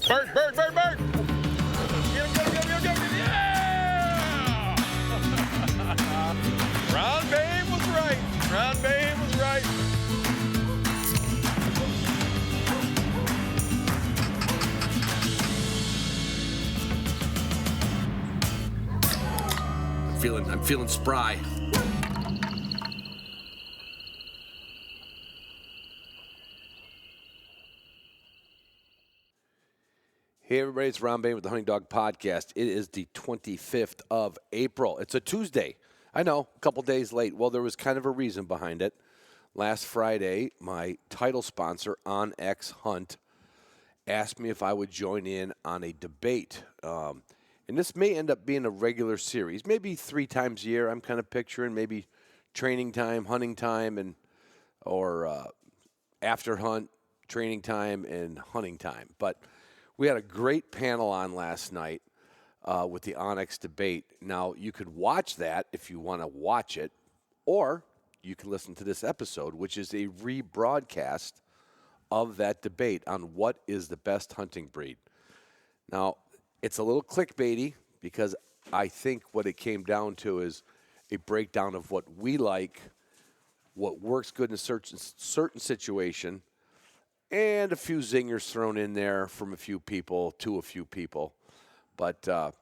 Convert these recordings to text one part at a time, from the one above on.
Bird, bird, bird, bird. Get him. Yeah! Ron Babe was right. Ron Babe was right. I'm feeling spry. Hey everybody, it's Ron Bain with the Hunting Dog Podcast. It is the 25th of April. It's a Tuesday. I know, a couple days late. Well, there was kind of a reason behind it. Last Friday, my title sponsor, OnX Hunt, asked me if I would join in on a debate. And this may end up being a regular series, maybe 3 times a year. I'm kind of picturing maybe training time, hunting time, or after hunt, training time, and hunting time. But we had a great panel on last night with the OnX debate. Now, you could watch that if you want to watch it, or you can listen to this episode, which is a rebroadcast of that debate on what is the best hunting breed. Now, it's a little clickbaity because I think what it came down to is a breakdown of what we like, what works good in a certain situation, and a few zingers thrown in there from a few people to a few people. But I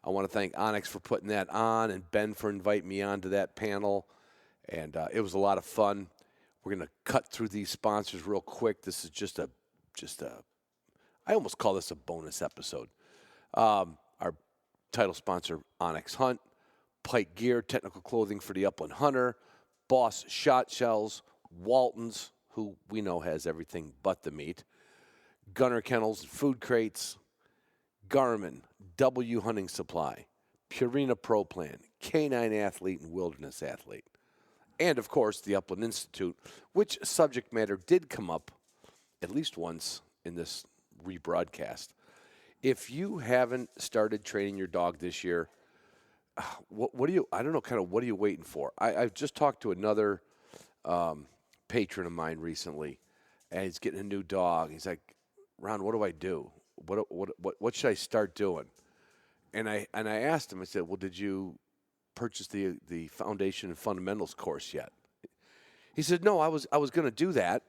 want to thank OnX for putting that on and Ben for inviting me onto that panel. And it was a lot of fun. We're going to cut through these sponsors real quick. This is just a, I almost call this a bonus episode. Our title sponsor, OnX Hunt, Pike Gear, technical clothing for the upland hunter, Boss Shot Shells, Walton's, who we know has everything but the meat, Gunner Kennels and Food Crates, Garmin, W Hunting Supply, Purina Pro Plan, Canine Athlete and Wilderness Athlete, and, of course, the Upland Institute, which subject matter did come up at least once in this rebroadcast. If you haven't started training your dog this year, what do you? I don't know. Kind of what are you waiting for? I've just talked to another patron of mine recently, and he's getting a new dog. He's like, "Ron, what do I do? What should I start doing?" And I asked him. I said, "Well, did you purchase the Foundation and Fundamentals course yet?" He said, "No, I was going to do that."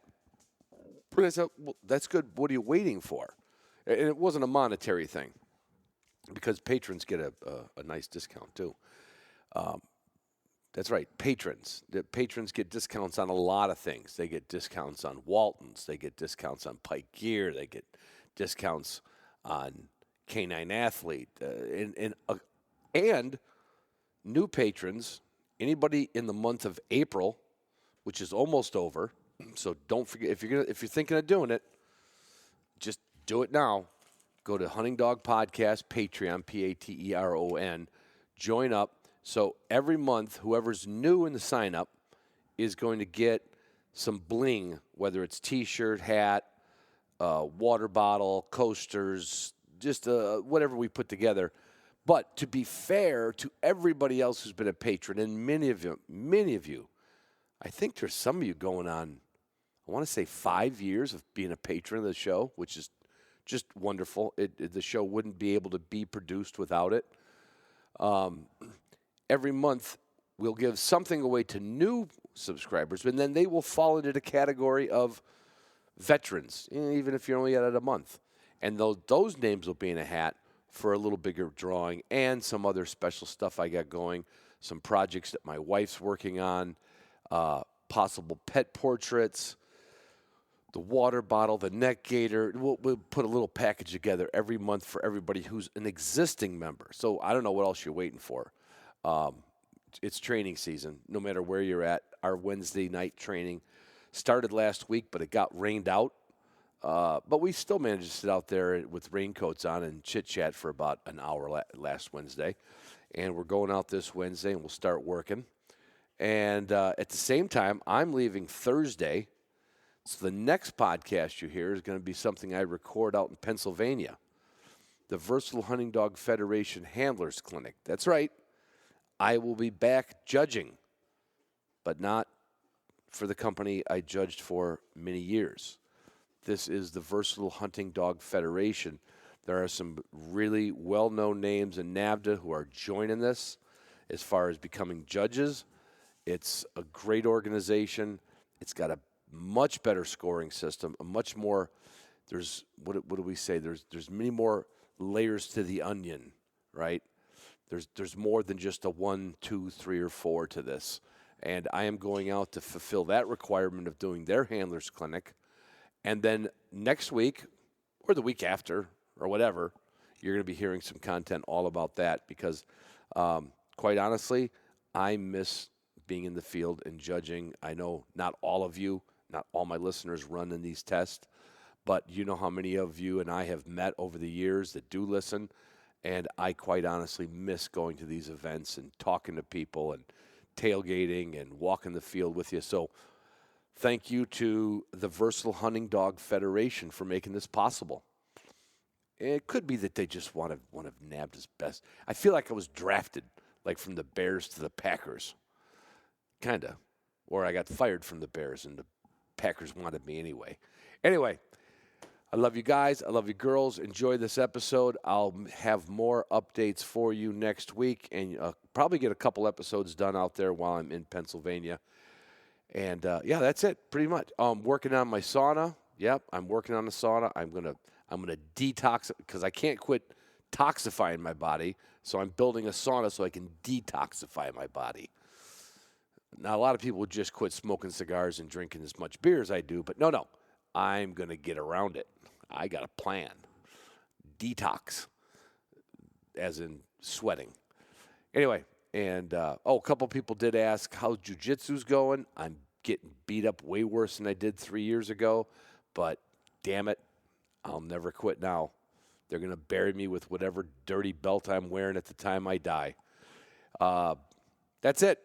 And I said, "Well, that's good. What are you waiting for?" And it wasn't a monetary thing, because patrons get a nice discount too. That's right, patrons. The patrons get discounts on a lot of things. They get discounts on Waltons. They get discounts on Pike Gear. They get discounts on Canine Athlete. And new patrons, anybody in the month of April, which is almost over, so don't forget, if you're thinking of doing it, just do it now. Go to Hunting Dog Podcast, Patreon, Patreon. Join up. So every month, whoever's new in the sign-up is going to get some bling, whether it's T-shirt, hat, water bottle, coasters, just whatever we put together. But to be fair to everybody else who's been a patron, and many of you, I think there's some of you going on, I want to say 5 years of being a patron of the show, which is just wonderful. The show wouldn't be able to be produced without it. Every month, we'll give something away to new subscribers, and then they will fall into the category of veterans, even if you're only at it a month. And those names will be in a hat for a little bigger drawing and some other special stuff I got going, some projects that my wife's working on, possible pet portraits, the water bottle, the neck gaiter. We'll put a little package together every month for everybody who's an existing member. So I don't know what else you're waiting for. It's training season, no matter where you're at. Our Wednesday night training started last week, but it got rained out. But we still managed to sit out there with raincoats on and chit-chat for about an hour last Wednesday. And we're going out this Wednesday, and we'll start working. And at the same time, I'm leaving Thursday. So the next podcast you hear is going to be something I record out in Pennsylvania, the Versatile Hunting Dog Federation Handlers Clinic. That's right. I will be back judging, but not for the company I judged for many years. This is the Versatile Hunting Dog Federation. There are some really well-known names in NAVDA who are joining this as far as becoming judges. It's a great organization. It's got a much better scoring system, a much more. There's what do we say? There's many more layers to the onion, right? There's more than just a 1, 2, 3, or 4 to this. And I am going out to fulfill that requirement of doing their handlers clinic. And then next week or the week after or whatever, you're going to be hearing some content all about that because, quite honestly, I miss being in the field and judging. I know not all of you, not all my listeners run in these tests, but you know how many of you and I have met over the years that do listen. And I quite honestly miss going to these events and talking to people and tailgating and walking the field with you. So thank you to the Versatile Hunting Dog Federation for making this possible. It could be that they just want one of NAVDA's best. I feel like I was drafted, like from the Bears to the Packers, kind of. Or I got fired from the Bears, and the Packers wanted me anyway. Anyway, I love you guys. I love you girls. Enjoy this episode. I'll have more updates for you next week, and probably get a couple episodes done out there while I'm in Pennsylvania. And yeah, that's it, pretty much. Working on my sauna. Yep, I'm working on the sauna. I'm gonna detox it because I can't quit toxifying my body. So I'm building a sauna so I can detoxify my body. Now a lot of people would just quit smoking cigars and drinking as much beer as I do, but no, I'm gonna get around it. I got a plan. Detox, as in sweating. Anyway. And, a couple people did ask how jiu-jitsu's going. I'm getting beat up way worse than I did 3 years ago. But, damn it, I'll never quit now. They're going to bury me with whatever dirty belt I'm wearing at the time I die. That's it.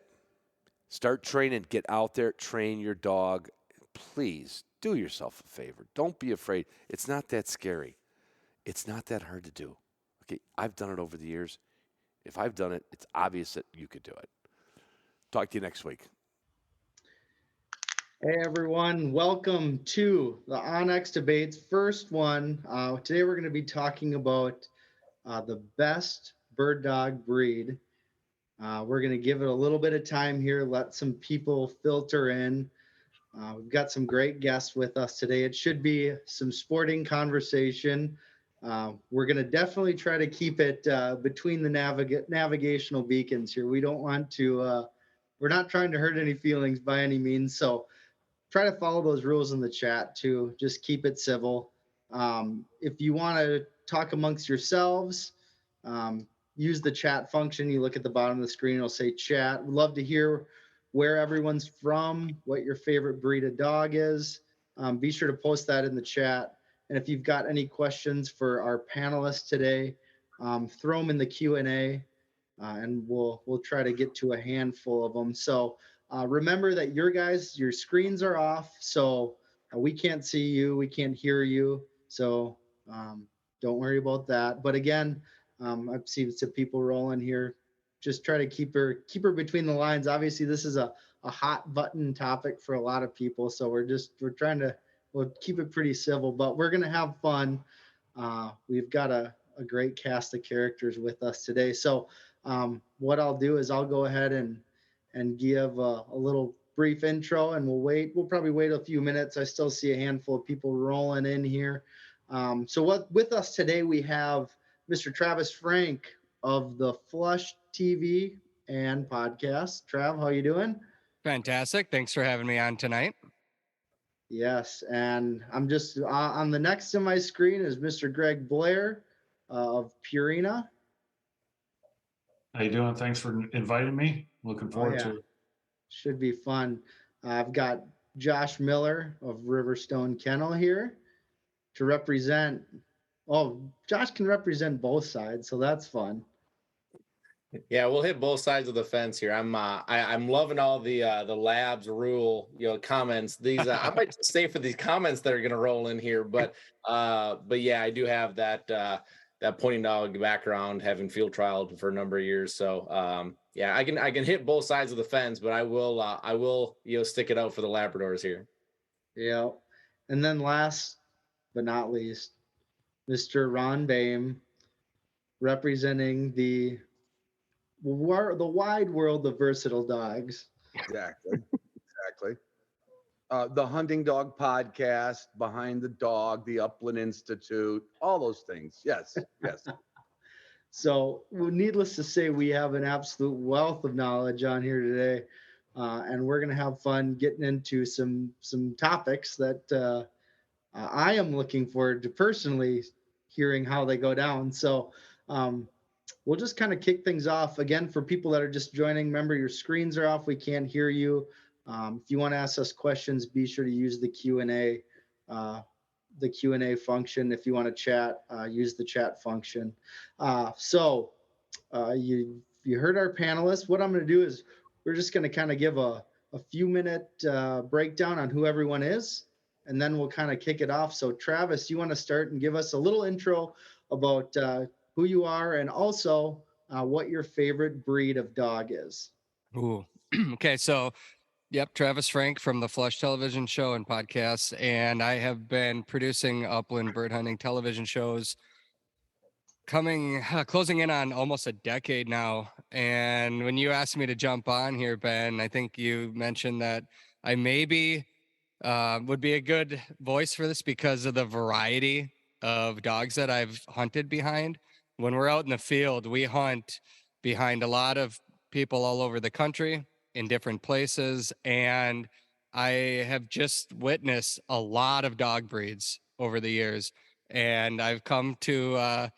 Start training. Get out there. Train your dog. Please, do yourself a favor. Don't be afraid. It's not that scary. It's not that hard to do. Okay, I've done it over the years. If I've done it, it's obvious that you could do it. Talk to you next week. Hey everyone, welcome to the Onyx Debates first one. Today we're going to be talking about the best bird dog breed. We're going to give it a little bit of time here, let some people filter in. We've got some great guests with us today. It should be some sporting conversation. We're going to definitely try to keep it between the navigational beacons here. We don't want to, we're not trying to hurt any feelings by any means. So try to follow those rules in the chat too. Just keep it civil. If you want to talk amongst yourselves, use the chat function. You look at the bottom of the screen, it'll say chat. We'd love to hear where everyone's from, what your favorite breed of dog is. Be sure to post that in the chat. And if you've got any questions for our panelists today, throw them in the Q&A, and we'll try to get to a handful of them. So remember that your screens are off, so we can't see you, we can't hear you. So don't worry about that. But again, I've seen some people rolling here. Just try to keep her between the lines. Obviously, this is a hot button topic for a lot of people, so we're trying to. We'll keep it pretty civil, but we're going to have fun. We've got a great cast of characters with us today. So what I'll do is I'll go ahead and give a little brief intro, and we'll probably wait a few minutes. I still see a handful of people rolling in here. So with us today, we have Mr. Travis Frank of the Flush TV and podcast. Trav, how you doing? Fantastic. Thanks for having me on tonight. Yes, and I'm just on the next to my screen is Mr. Greg Blair of Purina. How you doing? Thanks for inviting me. Looking forward to it. Should be fun. I've got Josh Miller of Riverstone Kennel here to represent. Oh, Josh can represent both sides, so that's fun. Yeah, we'll hit both sides of the fence here. I'm loving all the labs rule comments. These I might stay for these comments that are going to roll in here, but yeah, I do have that pointing dog background, having field trialed for a number of years. So yeah, I can hit both sides of the fence, but I will stick it out for the Labradors here. Yeah, and then last but not least, Mr. Ron Boehm, representing the wide world of versatile dogs. Exactly. Exactly. The Hunting Dog Podcast, Behind the Dog, the Upland Institute, all those things. Yes. Yes. So, well, needless to say, we have an absolute wealth of knowledge on here today, and we're going to have fun getting into some topics that I am looking forward to personally hearing how they go down. So, um, we'll just kind of kick things off again for people that are just joining. Remember, your screens are off; we can't hear you. If you want to ask us questions, be sure to use uh, the Q&A function. If you want to chat, use the chat function. You heard our panelists. What I'm going to do is we're just going to kind of give a few minute breakdown on who everyone is, and then we'll kind of kick it off. So Travis, you want to start and give us a little intro about who you are and also what your favorite breed of dog is. Ooh. Okay, so yep, Travis Frank from the Flush Television Show and podcast, and I have been producing upland bird hunting television shows closing in on almost a decade now. And when you asked me to jump on here, Ben, I think you mentioned that I maybe would be a good voice for this because of the variety of dogs that I've hunted behind. When we're out in the field, we hunt behind a lot of people all over the country in different places. And I have just witnessed a lot of dog breeds over the years. And I've come to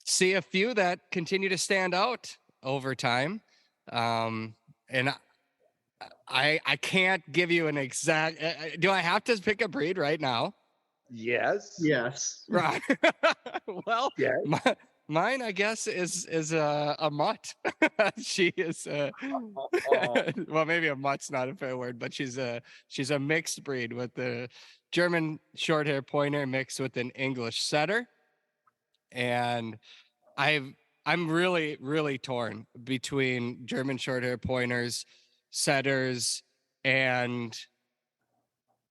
see a few that continue to stand out over time. And I can't give you an exact. Do I have to pick a breed right now? Yes. Yes. Right. Well, Yes. mine, I guess, is a mutt. She is. Well, maybe a mutt's not a fair word, but she's a mixed breed with the German short-hair pointer mixed with an English setter, and I'm really, really torn between German short-hair pointers, setters, and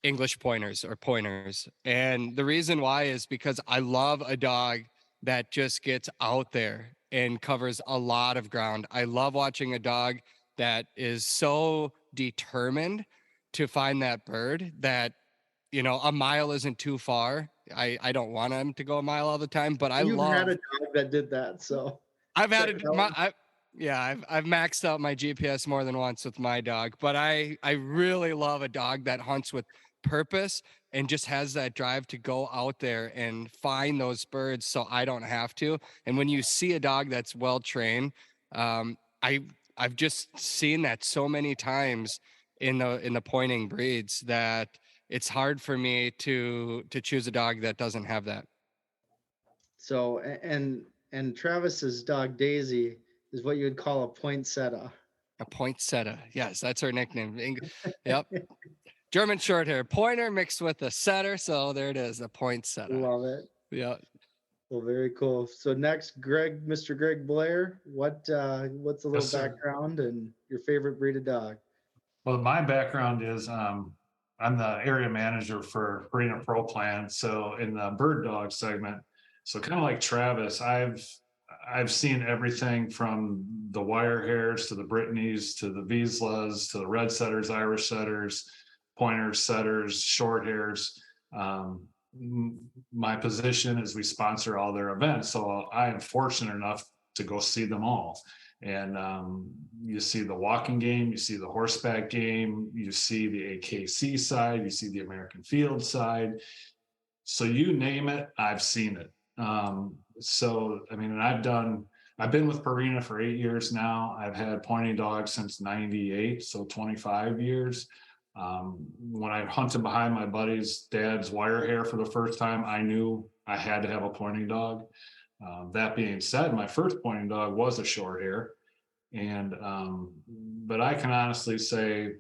English pointers or pointers. And the reason why is because I love a dog that just gets out there and covers a lot of ground. I love watching a dog that is so determined to find that bird that, a mile isn't too far. I don't want him to go a mile all the time, but You've had a dog that did that, so I've had it. I've maxed out my GPS more than once with my dog, but I really love a dog that hunts with purpose and just has that drive to go out there and find those birds so I don't have to. And when you see a dog that's well trained, um, I I've just seen that so many times in the pointing breeds that it's hard for me to choose a dog that doesn't have that. So and Travis's dog Daisy is what you would call a poinsettia. A poinsettia. Yes, that's her nickname. Yep. German short hair pointer mixed with a setter. So there it is, a poinsettia. Love it. Yeah. Well, very cool. So next, Mr. Greg Blair, what's a little Yes, sir. background and your favorite breed of dog? Well, my background is I'm the area manager for Purina Pro Plan. So in the bird dog segment, so kind of like Travis, I've seen everything from the wire hairs to the Brittany's to the Vizslas to the red setters, Irish setters, pointers, setters, short hairs. My position is we sponsor all their events, so I am fortunate enough to go see them all. And you see the walking game, you see the horseback game, you see the AKC side, you see the American Field side. So you name it, I've seen it. So I mean, I've been with Purina for 8 years now. I've had pointing dogs since '98, so 25 years. When I hunted behind my buddy's dad's wire hair for the first time, I knew I had to have a pointing dog. That being said, my first pointing dog was a short hair, and but I can honestly say,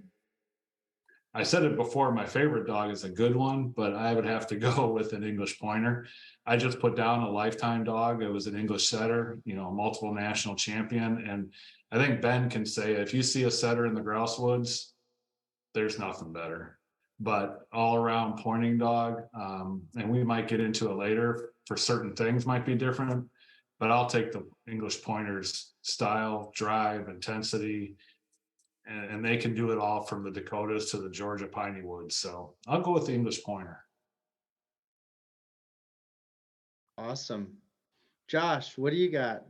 I said it before, my favorite dog is a good one, but I would have to go with an English pointer. I just put down a lifetime dog. It was an English setter, multiple national champion. And I think Ben can say, if you see a setter in the grouse woods, there's nothing better. but all around pointing dog. And we might get into it later, for certain things might be different, but I'll take the English pointers style, drive, intensity, and they can do it all from the Dakotas to the Georgia piney woods. So I'll go with the English pointer. Awesome. Josh, what do you got?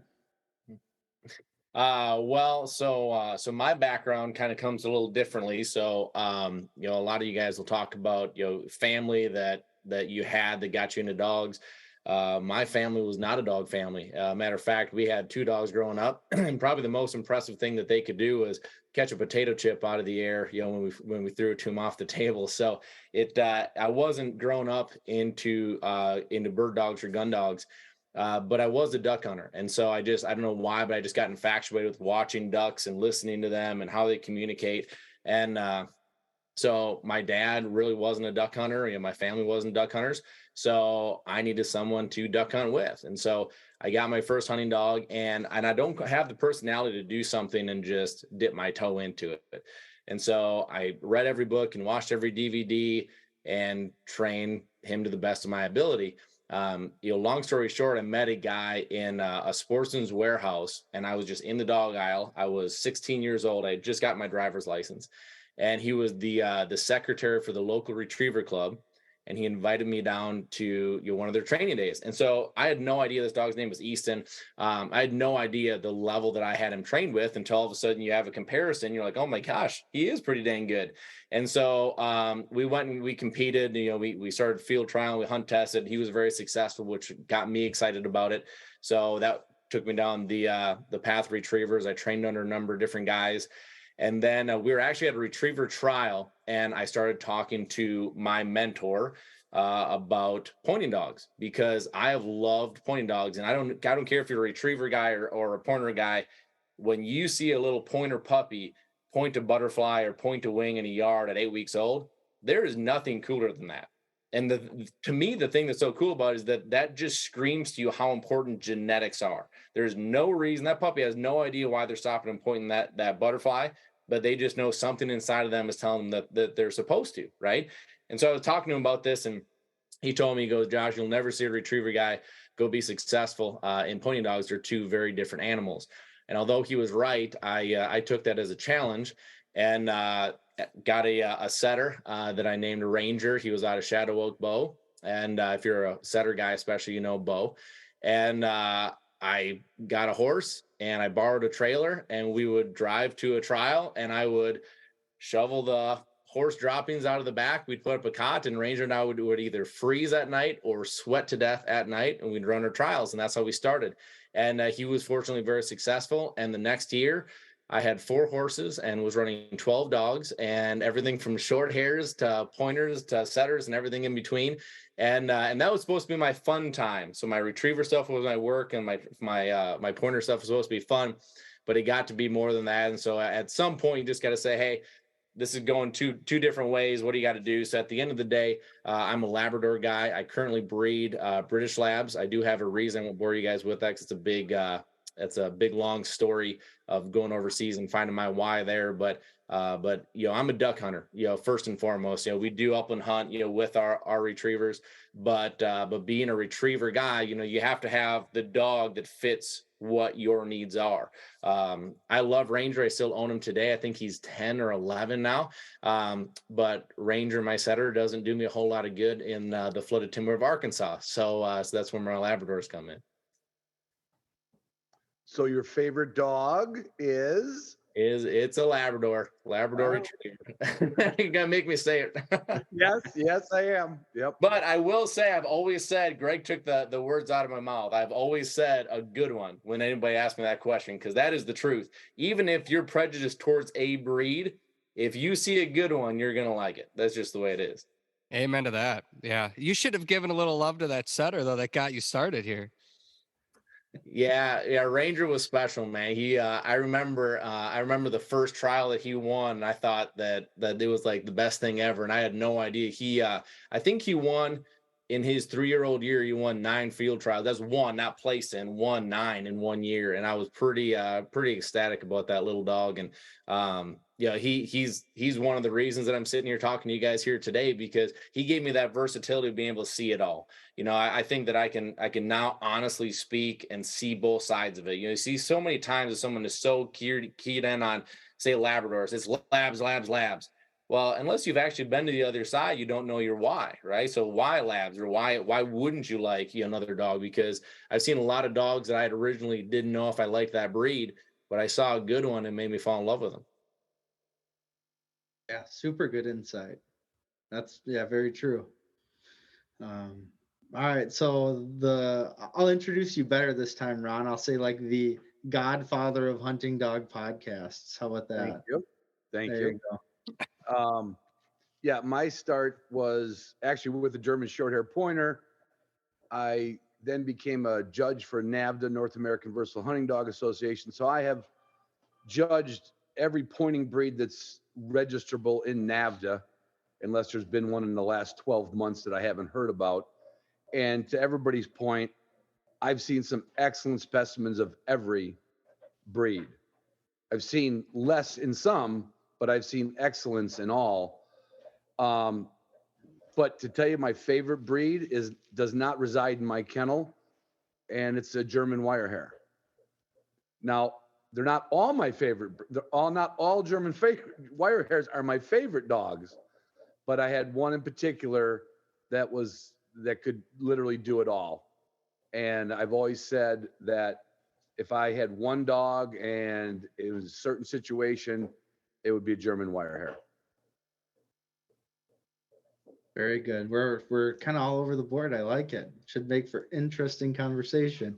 So my background kind of comes a little differently. So, a lot of you guys will talk about, family that you had that got you into dogs. My family was not a dog family. Matter of fact, we had 2 dogs growing up, and probably the most impressive thing that they could do was catch a potato chip out of the air, when we threw it to them off the table. So I wasn't grown up into bird dogs or gun dogs. But I was a duck hunter. And so I don't know why, but I just got infatuated with watching ducks and listening to them and how they communicate. And so my dad really wasn't a duck hunter. My family wasn't duck hunters. So I needed someone to duck hunt with. And so I got my first hunting dog, and I don't have the personality to do something and just dip my toe into it. And so I read every book and watched every DVD and trained him to the best of my ability. Long story short, I met a guy in a Sportsman's Warehouse, and I was just in the dog aisle. I was 16 years old. I had just got my driver's license, and he was the secretary for the local retriever club. And he invited me down to one of their training days. And so I had no idea this dog's name was Easton. I had no idea the level that I had him trained with, until all of a sudden you have a comparison. You're like, oh my gosh, he is pretty dang good. And so we went and we competed. We started field trial, we hunt tested. He was very successful, which got me excited about it. So that took me down the path of retrievers. I trained under a number of different guys. And then we were actually at a retriever trial, and I started talking to my mentor about pointing dogs, because I have loved pointing dogs. And I don't care if you're a retriever guy or a pointer guy. When you see a little pointer puppy point a butterfly or point a wing in a yard at 8 weeks old, there is nothing cooler than that. And to me, the thing that's so cool about it is that just screams to you how important genetics are. There's no reason that puppy has no idea why they're stopping and pointing that butterfly, but they just know something inside of them is telling them that they're supposed to, right? And so I was talking to him about this, and he told me, he goes, Josh, you'll never see a retriever guy go be successful in pointing dogs. They're 2 very different animals. And although he was right, I took that as a challenge, and got a setter that I named Ranger. He was out of Shadow Oak Bow. And if you're a setter guy, especially, Bow. And I got a horse, and I borrowed a trailer, and we would drive to a trial, and I would shovel the horse droppings out of the back. We'd put up a cot, and Ranger and I would either freeze at night or sweat to death at night, and we'd run our trials. And that's how we started. And he was fortunately very successful. And the next year, I had 4 horses and was running 12 dogs, and everything from short hairs to pointers to setters and everything in between. And that was supposed to be my fun time. So my retriever stuff was my work, and my pointer stuff was supposed to be fun, but it got to be more than that. And so at some point, you just got to say, hey, this is going two different ways. What do you got to do? So at the end of the day, I'm a Labrador guy. I currently breed British Labs. I do have a reason. I won't bore you guys with that, because it's a big long story of going overseas and finding my why there. But I'm a duck hunter, first and foremost. We do upland hunt, with our retrievers, but being a retriever guy, you have to have the dog that fits what your needs are. I love Ranger. I still own him today. I think he's 10 or 11 now. But Ranger, my setter, doesn't do me a whole lot of good in the flooded timber of Arkansas. So that's where my Labradors come in. So your favorite dog is? It's a Labrador retriever. You're gonna make me say it. Yes, I am. Yep. But I will say, I've always said, Greg took the words out of my mouth. I've always said a good one when anybody asks me that question, because that is the truth. Even if you're prejudiced towards a breed, if you see a good one, you're gonna like it. That's just the way it is. Amen to that. Yeah. You should have given a little love to that setter, though, that got you started here. Yeah. Ranger was special, man. I remember the first trial that he won, and I thought that it was like the best thing ever. And I had no idea. I think he won in his 3-year-old year. He won 9 field trials. That's one, not place in, won 9 in 1 year. And I was pretty ecstatic about that little dog. And Yeah, he's one of the reasons that I'm sitting here talking to you guys here today, because he gave me that versatility of being able to see it all. I think that I can now honestly speak and see both sides of it. You see so many times that someone is so keyed in on, say, Labradors, it's labs, labs, labs. Well, unless you've actually been to the other side, you don't know your why, right? So why labs, or why wouldn't you like another dog? Because I've seen a lot of dogs that I originally didn't know if I liked that breed, but I saw a good one and made me fall in love with them. Yeah, super good insight. That's yeah, very true. Um, all right, so I'll introduce you better this time, Ron. I'll say like the godfather of hunting dog podcasts. How about Thank that? you. Thank There you. you go. Yeah, my start was actually with the German Shorthair Pointer. I then became a judge for NAVDA, North American Versatile Hunting Dog Association. So I have judged every pointing breed that's registrable in NAVDA, unless there's been one in the last 12 months that I haven't heard about. And to everybody's point, I've seen some excellent specimens of every breed. I've seen less in some, but I've seen excellence in all. But to tell you, my favorite breed does not reside in my kennel, and it's a German Wirehair. Now, they're not all my favorite. Not all German Wirehairs are my favorite dogs, but I had one in particular that could literally do it all. And I've always said that if I had one dog and it was a certain situation, it would be a German Wirehair. Very good. We're kind of all over the board. I like it. Should make for interesting conversation.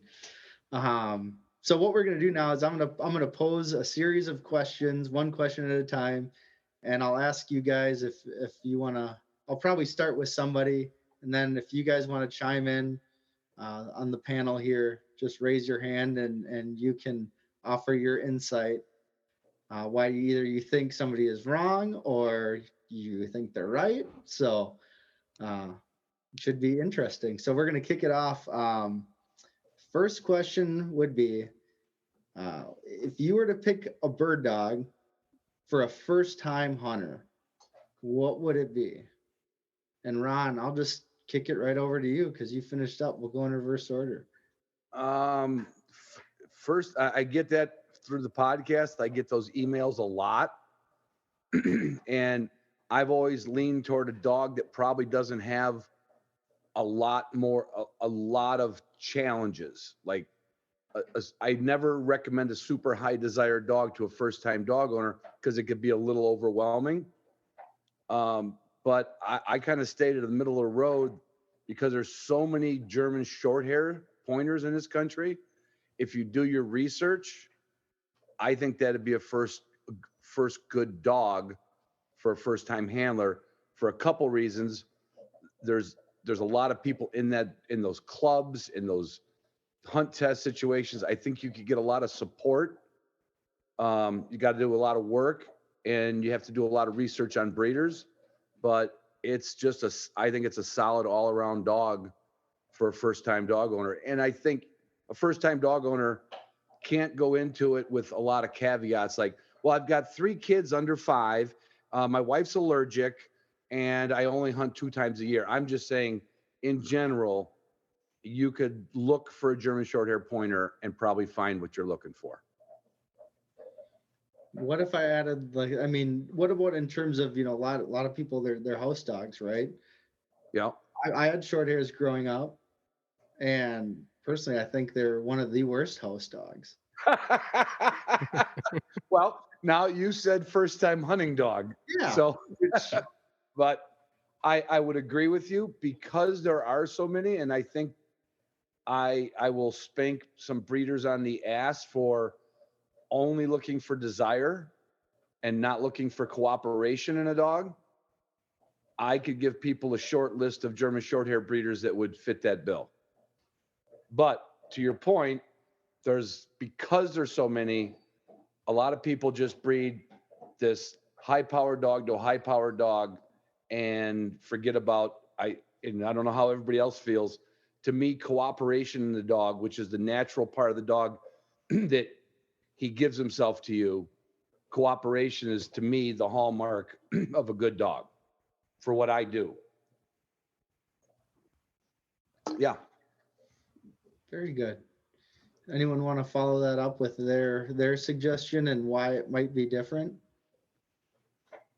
So what we're gonna do now is I'm gonna pose a series of questions, one question at a time, and I'll ask you guys if you wanna. I'll probably start with somebody, and then if you guys want to chime in on the panel here, just raise your hand and you can offer your insight. Why either you think somebody is wrong or you think they're right. So it should be interesting. So we're going to kick it off. First question would be if you were to pick a bird dog for a first time hunter, what would it be? And Ron, I'll just kick it right over to you because you finished up. We'll go in reverse order. First, I get that through the podcast. I get those emails a lot. And I've always leaned toward a dog that probably doesn't have a lot of challenges. Like I never recommend a super high desired dog to a first time dog owner because it could be a little overwhelming. But I kind of stayed at the middle of the road because there's so many German Shorthair pointers in this country. If you do your research, I think that'd be a first good dog for a first time handler for a couple reasons. There's a lot of people in those clubs, in those hunt test situations. I think you could get a lot of support. You got to do a lot of work and you have to do a lot of research on breeders, but it's just I think it's a solid all around dog for a first time dog owner. And I think a first time dog owner can't go into it with a lot of caveats like, well, I've got 3 kids under 5. My wife's allergic and I only hunt 2 times a year. I'm just saying in general, you could look for a German Shorthair Pointer and probably find what you're looking for. What if I added what about in terms of, a lot of people, they're house dogs, right? Yeah. I had short hairs growing up, and personally, I think they're one of the worst house dogs. Well, now you said first time hunting dog. Yeah. So, but I would agree with you because there are so many, and I think I will spank some breeders on the ass for only looking for desire and not looking for cooperation in a dog. I could give people a short list of German Shorthair breeders that would fit that bill. But to your point, because there's so many, a lot of people just breed this high-powered dog to a high-powered dog and forget about, and I don't know how everybody else feels. To me, cooperation in the dog, which is the natural part of the dog that he gives himself to you, cooperation is, to me, the hallmark of a good dog for what I do. Yeah. Very good. Anyone want to follow that up with their suggestion and why it might be different?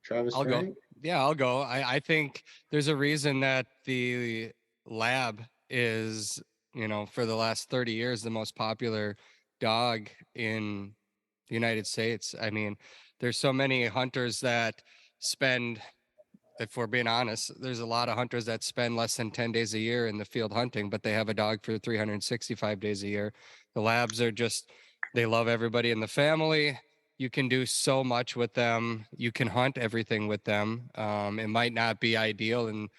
Travis, I'll go. Frank? Yeah, I'll go. I think there's a reason that the lab is, for the last 30 years, the most popular dog in the United States. I mean, there's so many hunters that spend, if we're being honest, there's a lot of hunters that spend less than 10 days a year in the field hunting, but they have a dog for 365 days a year. The labs are just, they love everybody in the family. You can do so much with them. You can hunt everything with them. It might not be ideal in,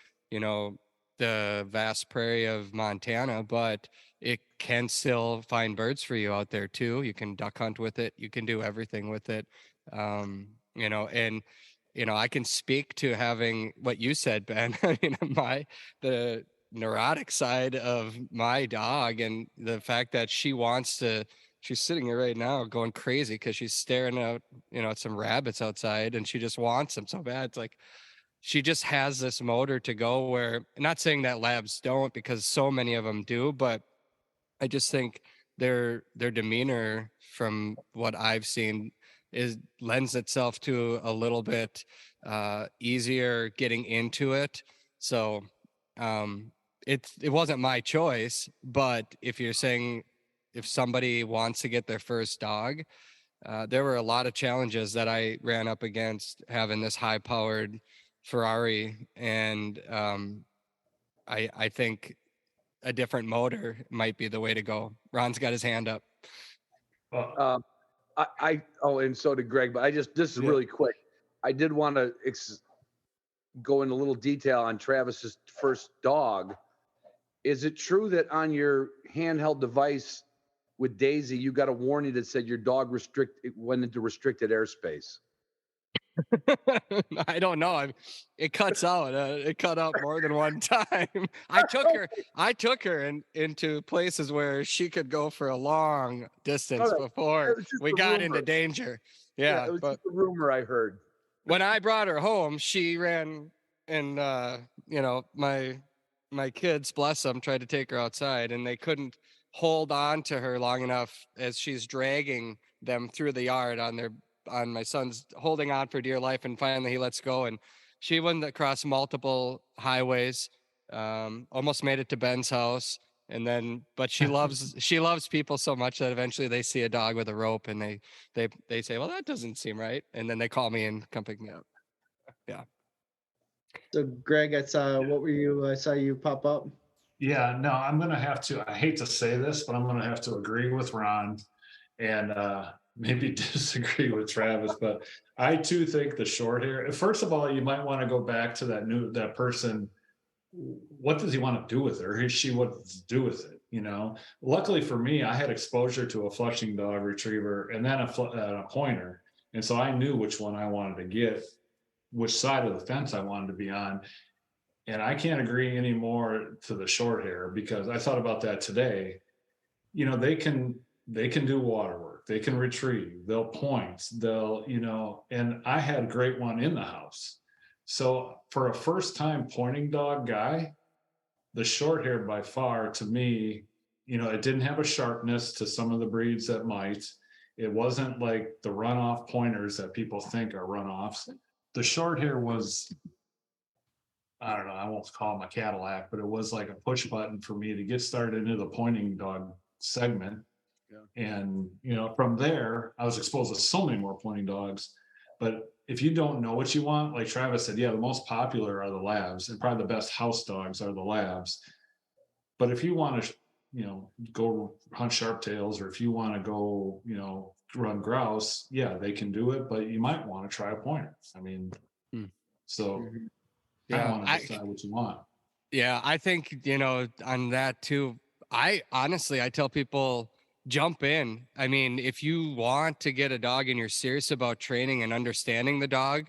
the vast prairie of Montana, but it can still find birds for you out there too. You can duck hunt with it. You can do everything with it. And I can speak to having what you said, Ben. I mean, the neurotic side of my dog, and the fact that she's sitting here right now going crazy because she's staring out, at some rabbits outside, and she just wants them so bad. It's like she just has this motor to go where, not saying that labs don't, because so many of them do, but I just think their demeanor, from what I've seen, lends itself to a little bit easier getting into it. So it wasn't my choice, but if you're saying if somebody wants to get their first dog, there were a lot of challenges that I ran up against having this high-powered Ferrari, and I think a different motor might be the way to go. Ron's got his hand up. Well, And so did Greg, but this is really quick. I did want to go into a little detail on Travis's first dog. Is it true that on your handheld device with Daisy, you got a warning that said your dog went into restricted airspace? I don't know. It cuts out. It cut out more than one time. I took her into places where she could go for a long distance before we got into danger. Yeah, it was but just a rumor I heard. when I brought her home, she ran, and my kids, bless them, tried to take her outside, and they couldn't hold on to her long enough as she's dragging them through the yard on my son's holding on for dear life, and finally he lets go, and she went across multiple highways, almost made it to Ben's house, and then but she loves people so much that eventually they see a dog with a rope, and they say, well, that doesn't seem right, and then they call me and come pick me up. Yeah. So Greg, I saw you pop up. yeah, no, I'm going to have to, I hate to say this, but I'm going to have to agree with Ron and maybe disagree with Travis, but I too think the short hair, first of all, you might want to go back to that person. What does he want to do with her? She what to do with it? Luckily for me, I had exposure to a flushing dog retriever and then a pointer. And so I knew which one I wanted to get, which side of the fence I wanted to be on. And I can't agree anymore to the short hair, because I thought about that today. They can do water work, they can retrieve, they'll point, and I had a great one in the house. So for a first time pointing dog guy, the short hair by far, to me, it didn't have a sharpness to some of the breeds that might. It wasn't like the runoff pointers that people think are runoffs. The short hair was, I don't know, I won't call him a Cadillac, but it was like a push button for me to get started into the pointing dog segment. Yeah. And, from there, I was exposed to so many more pointing dogs. But if you don't know what you want, like Travis said, yeah, the most popular are the labs, and probably the best house dogs are the labs. But if you want to, go hunt sharptails, or if you want to go, run grouse, yeah, they can do it, but you might want to try a pointer. I mean, so I want to decide what you want. Yeah, I think, on that too, I tell people, jump in. I mean, if you want to get a dog and you're serious about training and understanding the dog,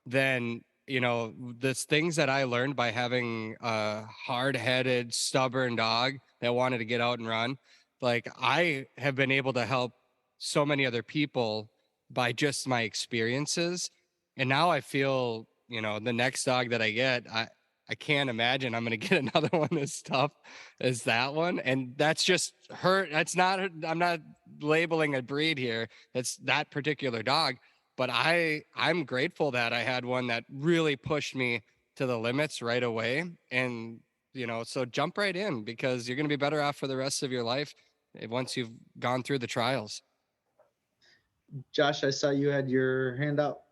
then, there's things that I learned by having a hard-headed, stubborn dog that wanted to get out and run. Like, I have been able to help so many other people by just my experiences. And now I feel, the next dog that I get, I can't imagine I'm going to get another one as tough as that one. And that's just her. That's not, I'm not labeling a breed here. It's that particular dog. But I'm grateful that I had one that really pushed me to the limits right away. And, so jump right in, because you're going to be better off for the rest of your life once you've gone through the trials. Josh, I saw you had your hand up.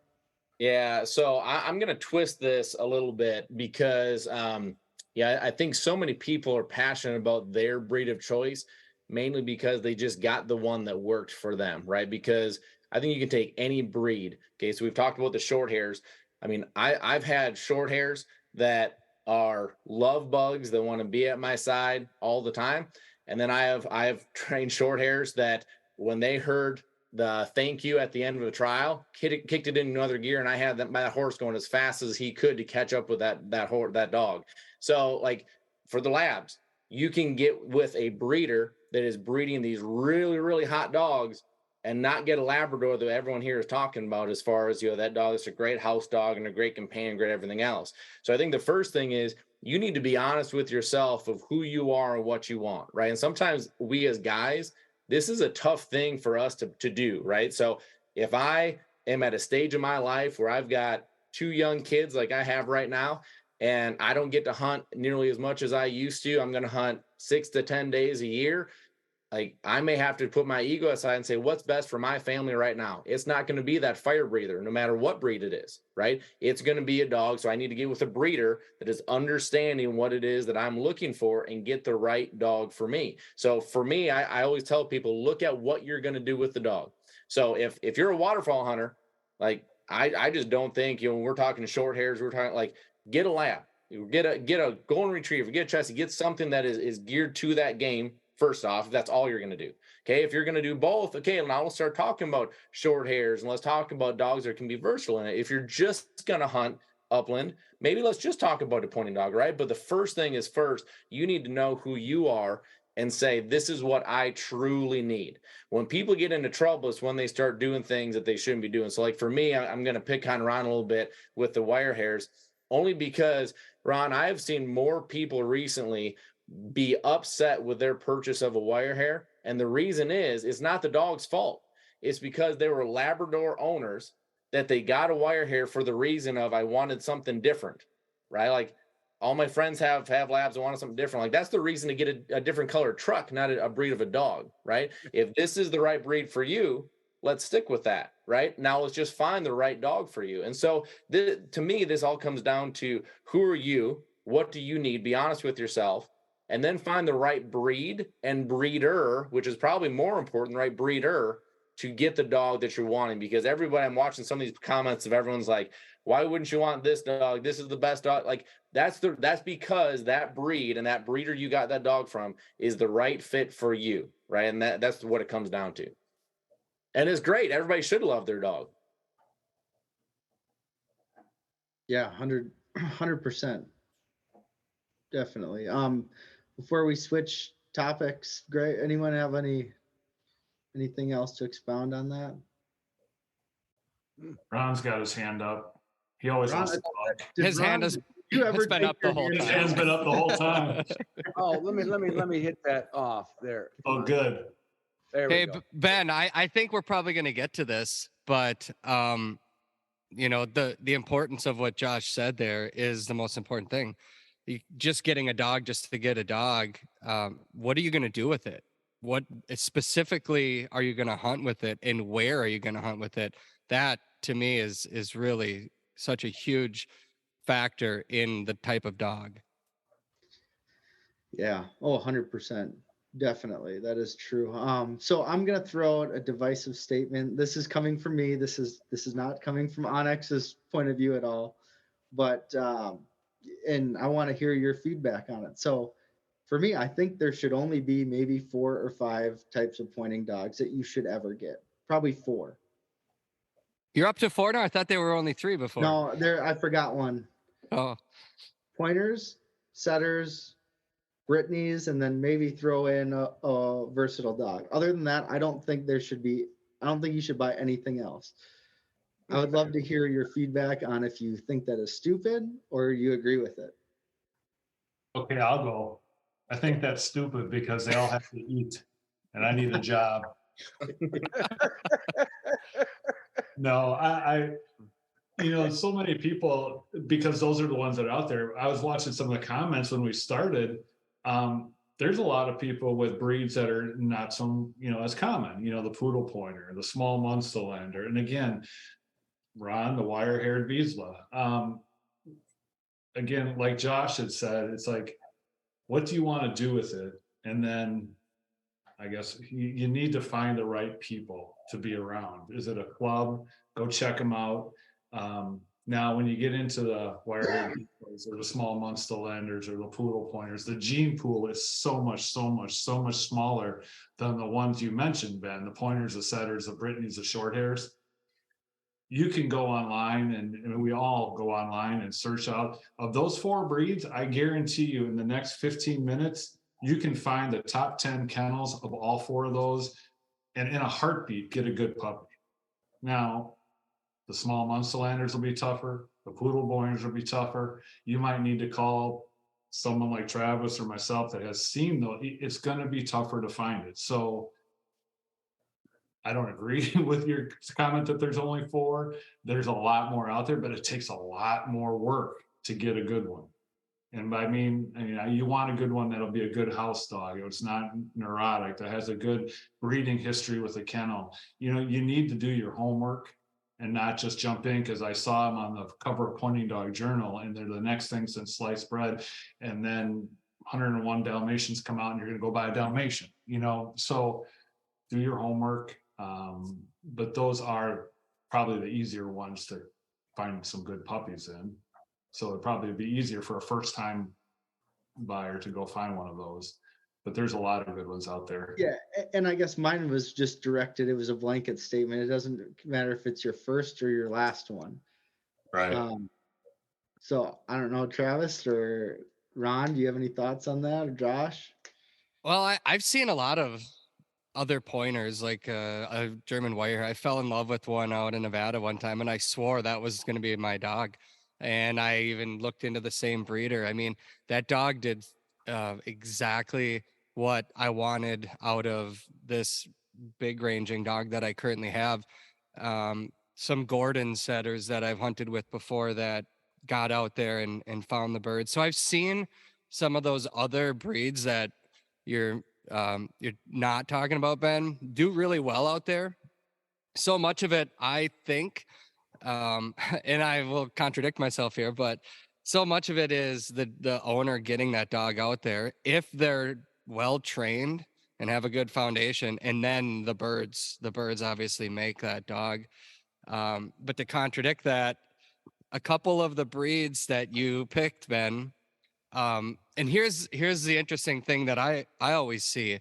Yeah, so I'm going to twist this a little bit because, I think so many people are passionate about their breed of choice, mainly because they just got the one that worked for them, right? Because I think you can take any breed. Okay, so we've talked about the short hairs. I mean, I've had short hairs that are love bugs that want to be at my side all the time, and then I have trained short hairs that when they heard the thank you at the end of the trial, kicked it in another gear, and I had that horse going as fast as he could to catch up with that dog. So, like, for the labs, you can get with a breeder that is breeding these really, really hot dogs and not get a Labrador that everyone here is talking about, as far as, that dog is a great house dog and a great companion, great everything else. So I think the first thing is you need to be honest with yourself of who you are and what you want, right? And sometimes we as guys, this is a tough thing for us to do, right? So if I am at a stage in my life where I've got 2 young kids like I have right now, and I don't get to hunt nearly as much as I used to, I'm going to hunt 6 to 10 days a year. Like, I may have to put my ego aside and say, what's best for my family right now? It's not going to be that fire breather, no matter what breed it is, right? It's going to be a dog. So I need to get with a breeder that is understanding what it is that I'm looking for and get the right dog for me. So for me, I always tell people, look at what you're going to do with the dog. So if you're a waterfowl hunter, like, I just don't think, when we're talking short hairs, we're talking like, get a lab, get a golden retriever, get a Chessie, get something that is geared to that game. First off, if that's all you're going to do. Okay. If you're going to do both, okay, now we'll start talking about short hairs and let's talk about dogs that can be versatile in it. If you're just going to hunt upland, maybe let's just talk about a pointing dog, right? But the first thing is first, you need to know who you are and say, this is what I truly need. When people get into trouble, it's when they start doing things that they shouldn't be doing. So, like, for me, I'm going to pick on Ron a little bit with the wire hairs, only because, Ron, I have seen more people recently be upset with their purchase of a wire hair. And the reason is, it's not the dog's fault. It's because they were Labrador owners that they got a wire hair for the reason of, I wanted something different, right? Like, all my friends have labs and wanted something different. Like, that's the reason to get a different colored truck, not a breed of a dog, right? If this is the right breed for you, let's stick with that, right? Now let's just find the right dog for you. And so to me, this all comes down to, who are you? What do you need? Be honest with yourself. And then find the right breed and breeder, which is probably more important, the right breeder, to get the dog that you're wanting. Because everybody, I'm watching some of these comments of everyone's like, why wouldn't you want this dog? This is the best dog. Like, that's because that breed and that breeder you got that dog from is the right fit for you, right? And that's what it comes down to. And it's great. Everybody should love their dog. Yeah, 100%. Definitely. Before we switch topics, great. Anyone have anything else to expound on that? Ron's got his hand up. He always Ron, wants to talk. His hand has take been up the your whole hand His out? hand's been up the whole time. Oh, let me hit that off there. Come Oh, on. good. There Hey, we go. Ben, I think we're probably going to get to this, but the importance of what Josh said there is the most important thing. Just getting a dog just to get a dog, what are you going to do with it? What specifically are you going to hunt with it, and where are you going to hunt with it? That, to me, is really such a huge factor in the type of dog. Yeah. Oh, 100%. Definitely. That is true. So I'm going to throw out a divisive statement. This is coming from me. This is not coming from Onyx's point of view at all, but, and I want to hear your feedback on it. So for me, I think there should only be maybe 4 or 5 types of pointing dogs that you should ever get. Probably 4. You're up to 4 now? I thought there were only 3 before. No, I forgot one. Oh, Pointers, setters, Brittany's, and then maybe throw in a versatile dog. Other than that, I don't think there should be I don't think you should buy anything else. I would love to hear your feedback on if you think that is stupid or you agree with it. Okay, I'll go. I think that's stupid because they all have to eat and I need a job. No, so many people, because those are the ones that are out there. I was watching some of the comments when we started. There's a lot of people with breeds that are not so, as common, the poodle pointer, the small Munsterlander. And again, Ron, the wire haired Vizsla. Again, like Josh had said, it's like, what do you want to do with it? And then I guess you need to find the right people to be around. Is it a club? Go check them out. Now, when you get into the wire or the small Munsterlanders or the poodle pointers, the gene pool is so much smaller than the ones you mentioned, Ben. The pointers, the setters, the Brittany's, the short hairs. You can go online, and we all go online and search out of those 4 breeds. I guarantee you, in the next 15 minutes, you can find the top 10 kennels of all 4 of those, and in a heartbeat, get a good puppy. Now, the small Munsterlanders will be tougher. The poodle pointers will be tougher. You might need to call someone like Travis or myself that has seen those. It's going to be tougher to find it. So I don't agree with your comment that there's only 4. There's a lot more out there, but it takes a lot more work to get a good one. And I mean, you want a good one that'll be a good house dog. It's not neurotic, that has a good breeding history with a kennel. You need to do your homework and not just jump in, because I saw them on the cover of Pointing Dog Journal, and they're the next thing since sliced bread. And then 101 Dalmatians come out and you're going to go buy a Dalmatian, so do your homework. But those are probably the easier ones to find some good puppies in. So it'd probably be easier for a first time buyer to go find one of those. But there's a lot of good ones out there. Yeah, and I guess mine was just directed. It was a blanket statement. It doesn't matter if it's your first or your last one. Right. So I don't know, Travis or Ron, do you have any thoughts on that, or Josh? Well, I've seen a lot of other pointers, like a German wire. I fell in love with one out in Nevada one time, and I swore that was going to be my dog. And I even looked into the same breeder. I mean, that dog did exactly what I wanted out of this big ranging dog that I currently have. Some Gordon setters that I've hunted with before that got out there and found the birds. So I've seen some of those other breeds that you're not talking about, Ben, do really well out there. So much of it, I think, and I will contradict myself here, but so much of it is the owner getting that dog out there. If they're well trained and have a good foundation, and then the birds obviously make that dog. But to contradict that, a couple of the breeds that you picked, Ben, and here's the interesting thing that I always see,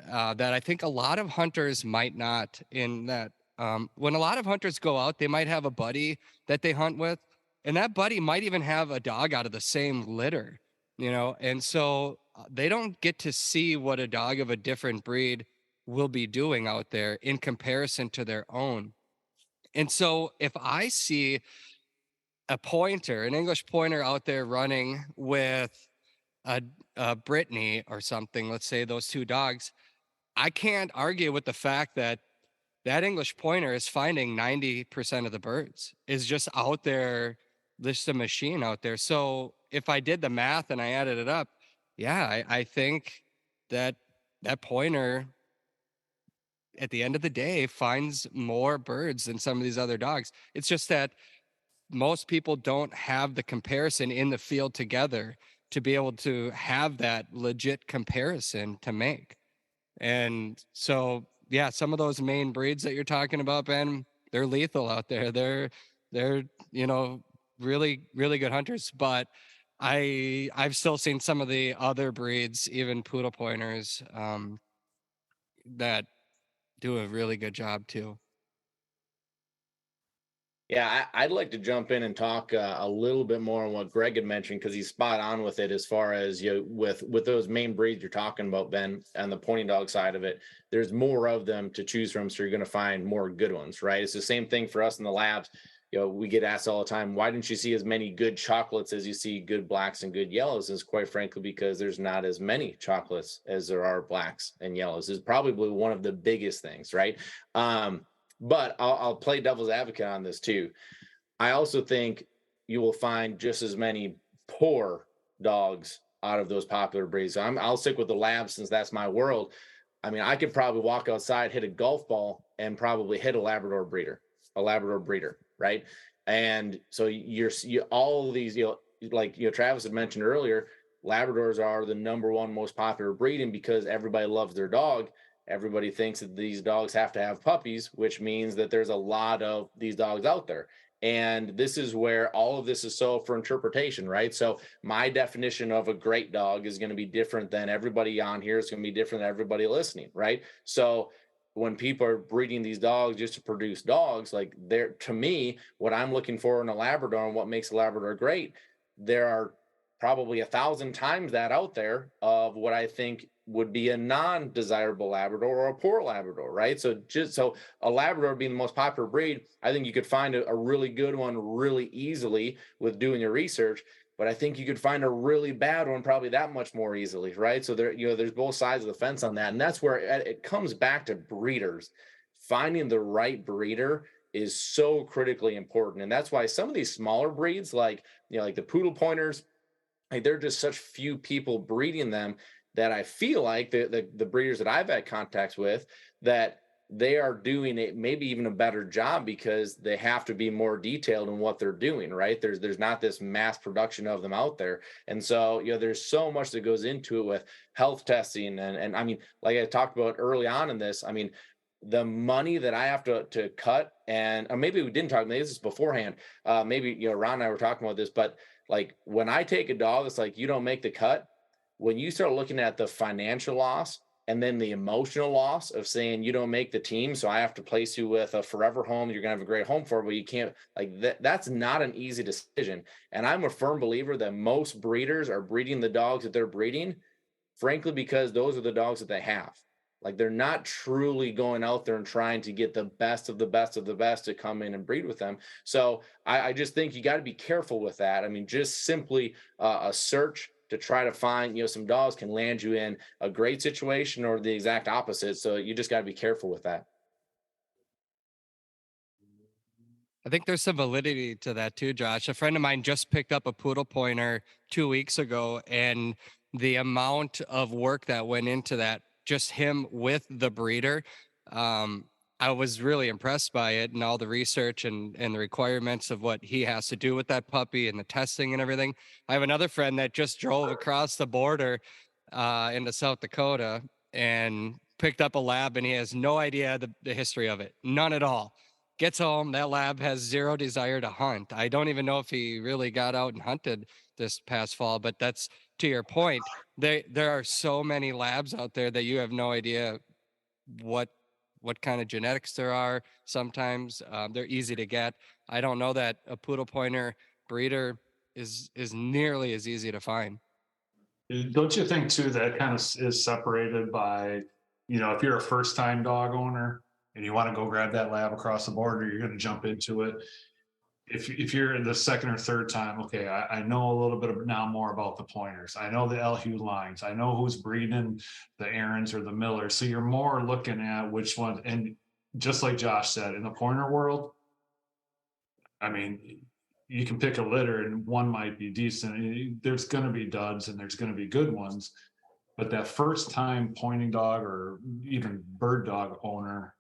that I think a lot of hunters might not, in that when a lot of hunters go out, they might have a buddy that they hunt with, and that buddy might even have a dog out of the same litter, and so they don't get to see what a dog of a different breed will be doing out there in comparison to their own. And so if I see a pointer, an English pointer out there running with a Brittany or something, let's say those 2 dogs, I can't argue with the fact that that English pointer is finding 90% of the birds, is just out there, just a machine out there. So if I did the math and I added it up, yeah, I think that that pointer at the end of the day finds more birds than some of these other dogs. It's just that most people don't have the comparison in the field together to be able to have that legit comparison to make. And so, yeah, some of those main breeds that you're talking about, Ben, they're lethal out there. They're really, really good hunters. But I've still seen some of the other breeds, even poodle pointers, that do a really good job too. Yeah, I'd like to jump in and talk a little bit more on what Greg had mentioned, because he's spot on with it as far as, you know, with those main breeds you're talking about, Ben, on the pointing dog side of it. There's more of them to choose from, so you're going to find more good ones, right? It's the same thing for us in the labs. You know, we get asked all the time, why didn't you see as many good chocolates as you see good blacks and good yellows? Is quite frankly because there's not as many chocolates as there are blacks and yellows. Is probably one of the biggest things, right? But I'll play devil's advocate on this too. I also think you will find just as many poor dogs out of those popular breeds. So I'll stick with the lab since that's my world. I mean, I could probably walk outside, hit a golf ball, and probably hit a Labrador breeder, right? And so all of these, like Travis had mentioned earlier, Labradors are the number one most popular breed, and because everybody loves their dog, everybody thinks that these dogs have to have puppies, which means that there's a lot of these dogs out there. And this is where all of this is so for interpretation, right? So my definition of a great dog is going to be different than everybody on here. It's going to be different than everybody listening, right? So when people are breeding these dogs just to produce dogs, like to me, what I'm looking for in a Labrador and what makes a Labrador great, there are probably 1,000 times that out there of what I think would be a non-desirable Labrador or a poor Labrador, right? So a Labrador being the most popular breed, I think you could find a really good one really easily with doing your research, but I think you could find a really bad one probably that much more easily, right? So there's both sides of the fence on that. And that's where it comes back to breeders. Finding the right breeder is so critically important. And that's why some of these smaller breeds, like the poodle pointers, like there are just such few people breeding them that I feel like the breeders that I've had contacts with, that they are doing it maybe even a better job because they have to be more detailed in what they're doing, right? There's not this mass production of them out there. And so, there's so much that goes into it with health testing. And I mean, like I talked about early on in this, I mean, the money that I have to cut, or maybe we didn't talk, maybe this is beforehand. Maybe, Ron and I were talking about this, but like when I take a dog, it's like, you don't make the cut. When you start looking at the financial loss and then the emotional loss of saying you don't make the team, so I have to place you with a forever home you're going to have a great home for, but you can't, like that's not an easy decision. And I'm a firm believer that most breeders are breeding the dogs that they're breeding, frankly, because those are the dogs that they have. Like they're not truly going out there and trying to get the best of the best of the best to come in and breed with them. So I just think you got to be careful with that. I mean, just simply a search to try to find, some dogs can land you in a great situation or the exact opposite. So you just got to be careful with that. I think there's some validity to that too, Josh. A friend of mine just picked up a poodle pointer 2 weeks ago, and the amount of work that went into that, just him with the breeder, I was really impressed by it and all the research and the requirements of what he has to do with that puppy and the testing and everything. I have another friend that just drove across the border into South Dakota and picked up a lab, and he has no idea the history of it, none at all. Gets home, that lab has zero desire to hunt. I don't even know if he really got out and hunted this past fall, but that's to your point. There are so many labs out there that you have no idea what kind of genetics there are. Sometimes they're easy to get. I don't know that a poodle pointer breeder is nearly as easy to find. Don't you think too that kind of is separated by, if you're a first time dog owner and you want to go grab that lab across the border, you're going to jump into it. If you're in the second or third time, okay, I know a little bit more about the pointers. I know the LHU lines. I know who's breeding the Aarons or the Millers. So you're more looking at which one. And just like Josh said, in the pointer world, I mean, you can pick a litter and one might be decent. There's going to be duds and there's going to be good ones. But that first time pointing dog or even bird dog owner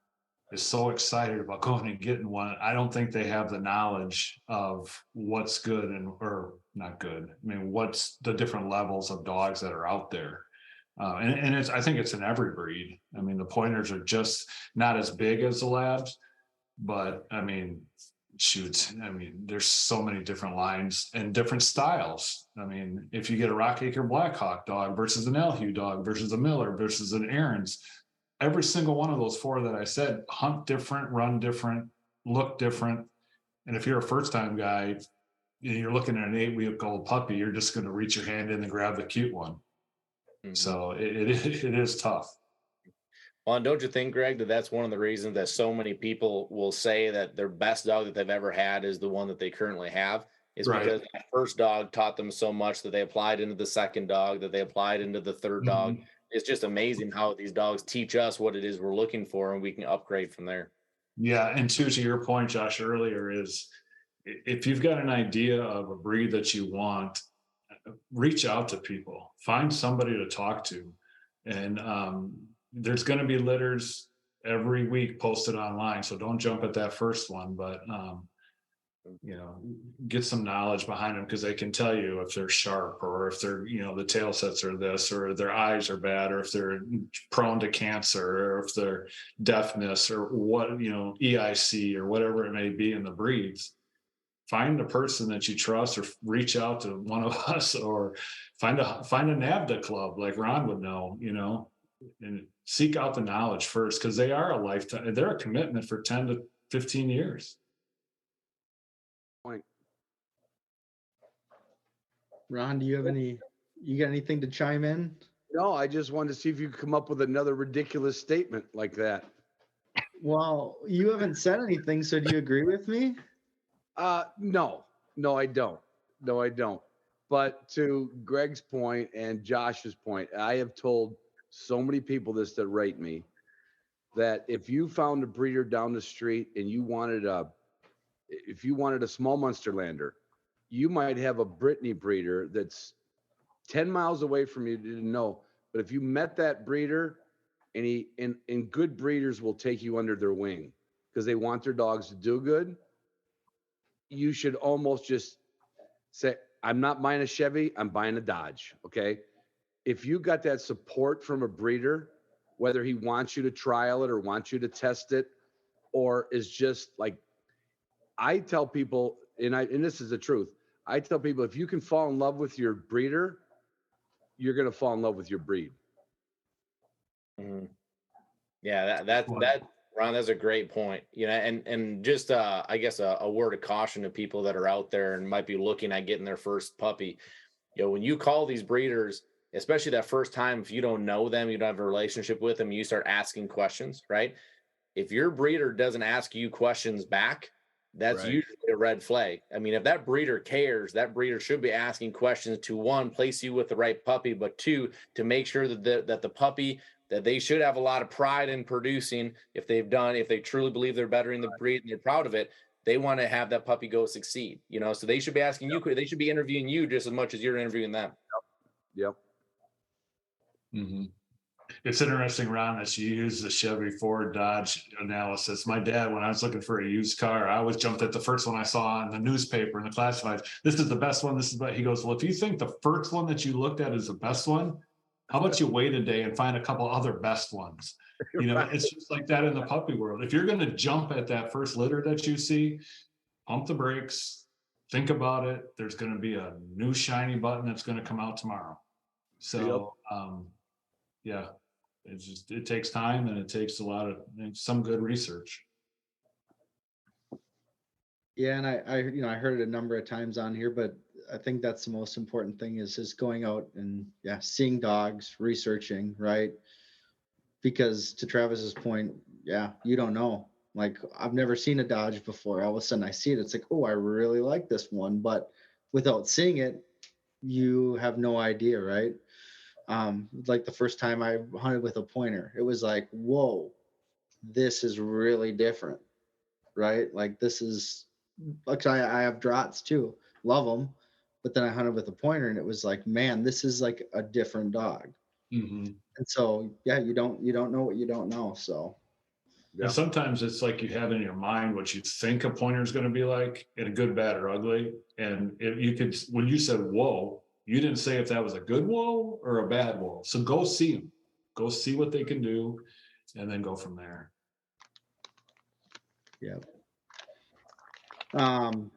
is so excited about going and getting one. I don't think they have the knowledge of what's good or not good. I mean, what's the different levels of dogs that are out there. And I think it's in every breed. I mean, the pointers are just not as big as the labs, but I mean, there's so many different lines and different styles. I mean, if you get a Rockacre Blackhawk dog versus an LHU dog versus a Miller versus an Aaron's, every single one of those four that I said hunt different, run different, look different. And if you're a first time guy, you're looking at an 8-week-old puppy, you're just going to reach your hand in and grab the cute one. So it is tough. Well, and don't you think, Greg, that that's one of the reasons that so many people will say that their best dog that they've ever had is the one that they currently have, is Right. because that first dog taught them so much that they applied into the second dog, that they applied into the third dog. It's just amazing how these dogs teach us what it is we're looking for, and we can upgrade from there. Yeah, and to your point, Josh, earlier, is if you've got an idea of a breed that you want, reach out to people, find somebody to talk to. And there's going to be litters every week posted online, so don't jump at that first one, but get some knowledge behind them, because they can tell you if they're sharp, or if they're, the tail sets are this, or their eyes are bad, or if they're prone to cancer, or if they're deafness, or what, EIC, or whatever it may be in the breeds. Find a person that you trust, or reach out to one of us, or find a NAVDA club like Ron would know, and seek out the knowledge first, because they are a lifetime, they're a commitment for 10 to 15 years. Point. Ron, do you got anything to chime in? No, I just wanted to see if you could come up with another ridiculous statement like that. Well, you haven't said anything, so do you agree with me? No, I don't. No, I don't. But to Greg's point and Josh's point, I have told so many people this that write me, that if you found a breeder down the street and you wanted a small Munsterlander, you might have a Brittany breeder that's 10 miles away from you, didn't know. But if you met that breeder, and good breeders will take you under their wing because they want their dogs to do good, you should almost just say, I'm not buying a Chevy, I'm buying a Dodge, okay? If you got that support from a breeder, whether he wants you to trial it or wants you to test it, or is just like, I tell people, and this is the truth, I tell people, if you can fall in love with your breeder, you're going to fall in love with your breed. Yeah, that Ron, that's a great point. And just I guess a word of caution to people that are out there and might be looking at getting their first puppy. When you call these breeders, especially that first time, if you don't know them, you don't have a relationship with them, you start asking questions, right? If your breeder doesn't ask you questions back, that's Right. usually a red flag. I mean, if that breeder cares, that breeder should be asking questions to, one, place you with the right puppy, but two, to make sure that the puppy that they should have a lot of pride in producing, if they truly believe they're bettering the breed and they're proud of it, they want to have that puppy go succeed. So they should be asking you, they should be interviewing you just as much as you're interviewing them. Yep. It's interesting, Ron, that you use the Chevy Ford Dodge analysis. My dad, when I was looking for a used car, I always jumped at the first one I saw in the newspaper, in the classifieds. This is the best one. He goes, well, if you think the first one that you looked at is the best one, how about you wait a day and find a couple other best ones? Right. It's just like that in the puppy world. If you're going to jump at that first litter that you see, pump the brakes, think about it. There's going to be a new shiny button that's going to come out tomorrow. So, yeah, it takes time, and it takes some good research. Yeah, and I heard it a number of times on here, but I think that's the most important thing is just going out and seeing dogs, researching, right? Because to Travis's point, you don't know. Like, I've never seen a Dodge before. All of a sudden I see it. It's like, oh, I really like this one. But without seeing it, you have no idea, right? Like the first time I hunted with a pointer, it was like, whoa, this is really different, right? Like, this is, like, I have draughts too, love them. But then I hunted with a pointer and it was like, man, this is like a different dog. Mm-hmm. And so, you don't know what you don't know. So, And sometimes it's like you have in your mind what you think a pointer is going to be like, in a good, bad, or ugly. And when you said whoa, you didn't say if that was a good whoa or a bad whoa. So go see them, go see what they can do, and then go from there. yeah.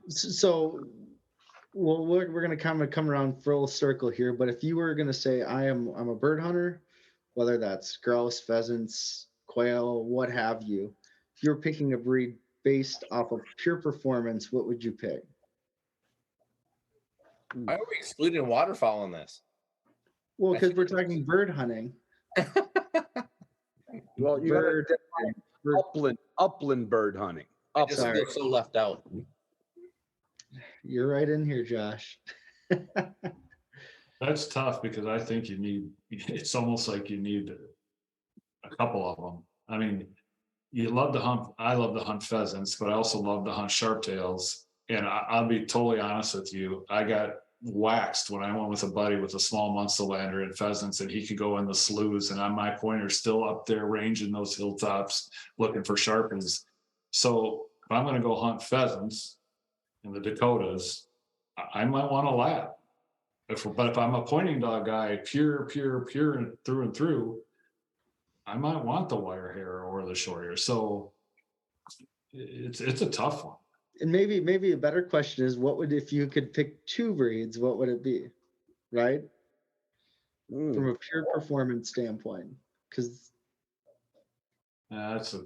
So, well, we're going to kind of come around full circle here. But if you were going to say I'm a bird hunter, whether that's grouse, pheasants, quail, what have you, if you're picking a breed based off of pure performance, what would you pick? Why are we excluding waterfowl in this? Well, because we're talking bird hunting. Well, you Bird, got upland bird hunting. I just Sorry. feel so left out. You're right in here, Josh. That's tough because I think it's almost like you need a couple of them. I mean, I love to hunt pheasants, but I also love to hunt sharptails. And I'll be totally honest with you. I got waxed when I went with a buddy with a small muzzleloader and pheasants, and he could go in the sloughs, and my pointer's still up there ranging those hilltops looking for sharpens. So if I'm going to go hunt pheasants in the Dakotas, I might want a lab. But if I'm a pointing dog guy, pure and through, I might want the wire hair or the short hair. So it's a tough one. And maybe a better question is, what would, if you could pick two breeds, what would it be? Right? From a pure performance standpoint. Because I'll tell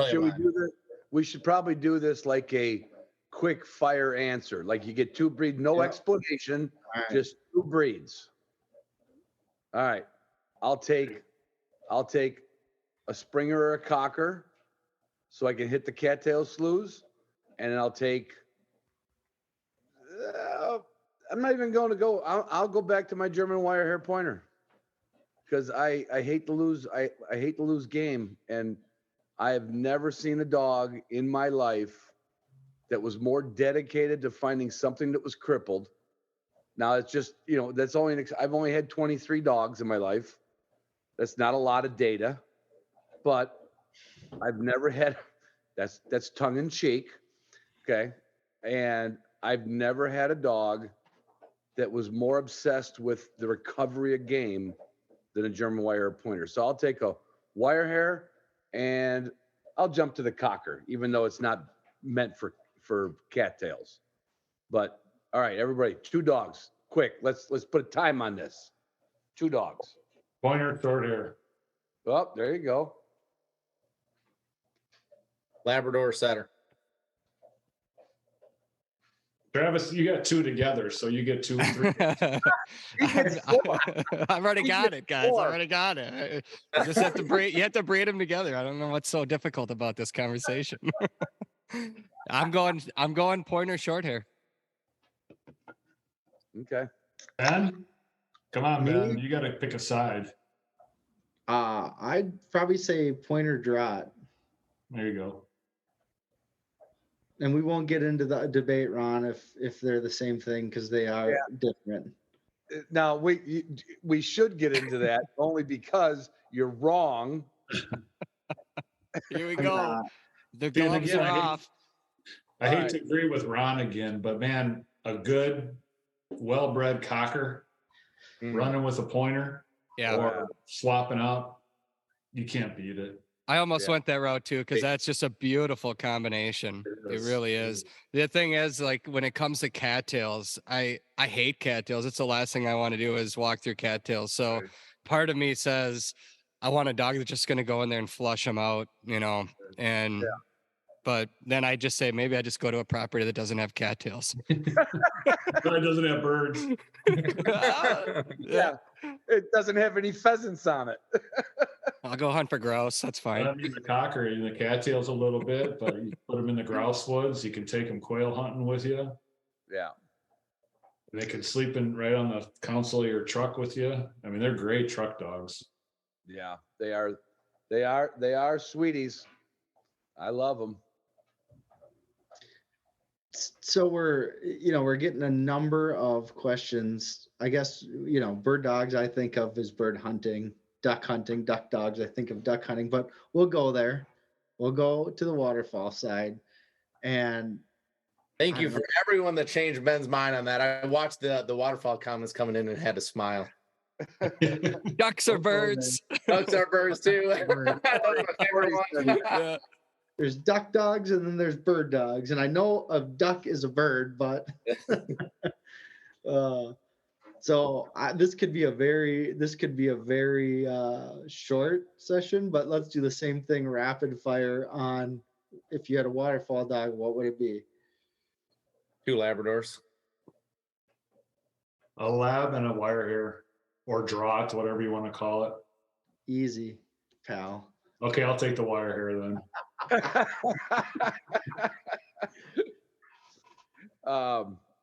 you. Should we do this? We should probably do this like a quick fire answer. Like you get two breeds, no explanation, just two breeds. All right. I'll take a Springer or a Cocker so I can hit the cattail sloughs. And then I'll take, I'm not even going to go, I'll go back to my German wire hair pointer because I hate to lose, I hate to lose game. And I have never seen a dog in my life that was more dedicated to finding something that was crippled. Now it's just, that's only, I've only had 23 dogs in my life. That's not a lot of data, but I've never had, that's tongue in cheek. Okay. And I've never had a dog that was more obsessed with the recovery of game than a German wire hair pointer. So I'll take a wire hair and I'll jump to the Cocker, even though it's not meant for cattails. But all right, everybody, two dogs. Quick, let's put a time on this. Two dogs. Pointer, short hair. Oh, there you go. Labrador setter. Travis, you got two together, so you get 2 and 3. I've already got it, guys. I already got it. You just have to breed. You have to breed them together. I don't know what's so difficult about this conversation. I'm going pointer short hair. Okay. Ben, come on, Me? Ben. You got to pick a side. I'd probably say pointer draught. There you go. And we won't get into the debate, Ron, if they're the same thing because they are different. Now we should get into that only because you're wrong. Here we go. The gloves are off. I hate to agree with Ron again, but man, a good, well-bred Cocker running with a pointer or swapping out, you can't beat it. I almost went that route too, because that's just a beautiful combination. It really is. The thing is, like when it comes to cattails, I hate cattails. It's the last thing I want to do is walk through cattails. So part of me says I want a dog that's just going to go in there and flush them out, and but then I just say maybe I just go to a property that doesn't have cattails. But it doesn't have birds. Yeah, it doesn't have any pheasants on it. I'll go hunt for grouse. That's fine. I mean, the Cocker and the cattails a little bit, but you put them in the grouse woods. You can take them quail hunting with you. Yeah. They can sleep right on the console of your truck with you. I mean, they're great truck dogs. Yeah, they are. They are sweeties. I love them. So we're getting a number of questions. I guess, bird dogs I think of as bird hunting, duck dogs I think of duck hunting, but we'll go there. We'll go to the waterfall side. And thank you for everyone that changed Ben's mind on that. I watched the waterfall comments coming in and had to smile. Ducks are birds. Ducks are birds too. Those are my favorite ones. Yeah. There's duck dogs and then there's bird dogs. And I know a duck is a bird, but this could be a very short session, but let's do the same thing rapid fire on if you had a waterfall dog, what would it be? 2 Labradors. A lab and a wire hair or draught, whatever you want to call it. Easy, pal. Okay, I'll take the wire hair then.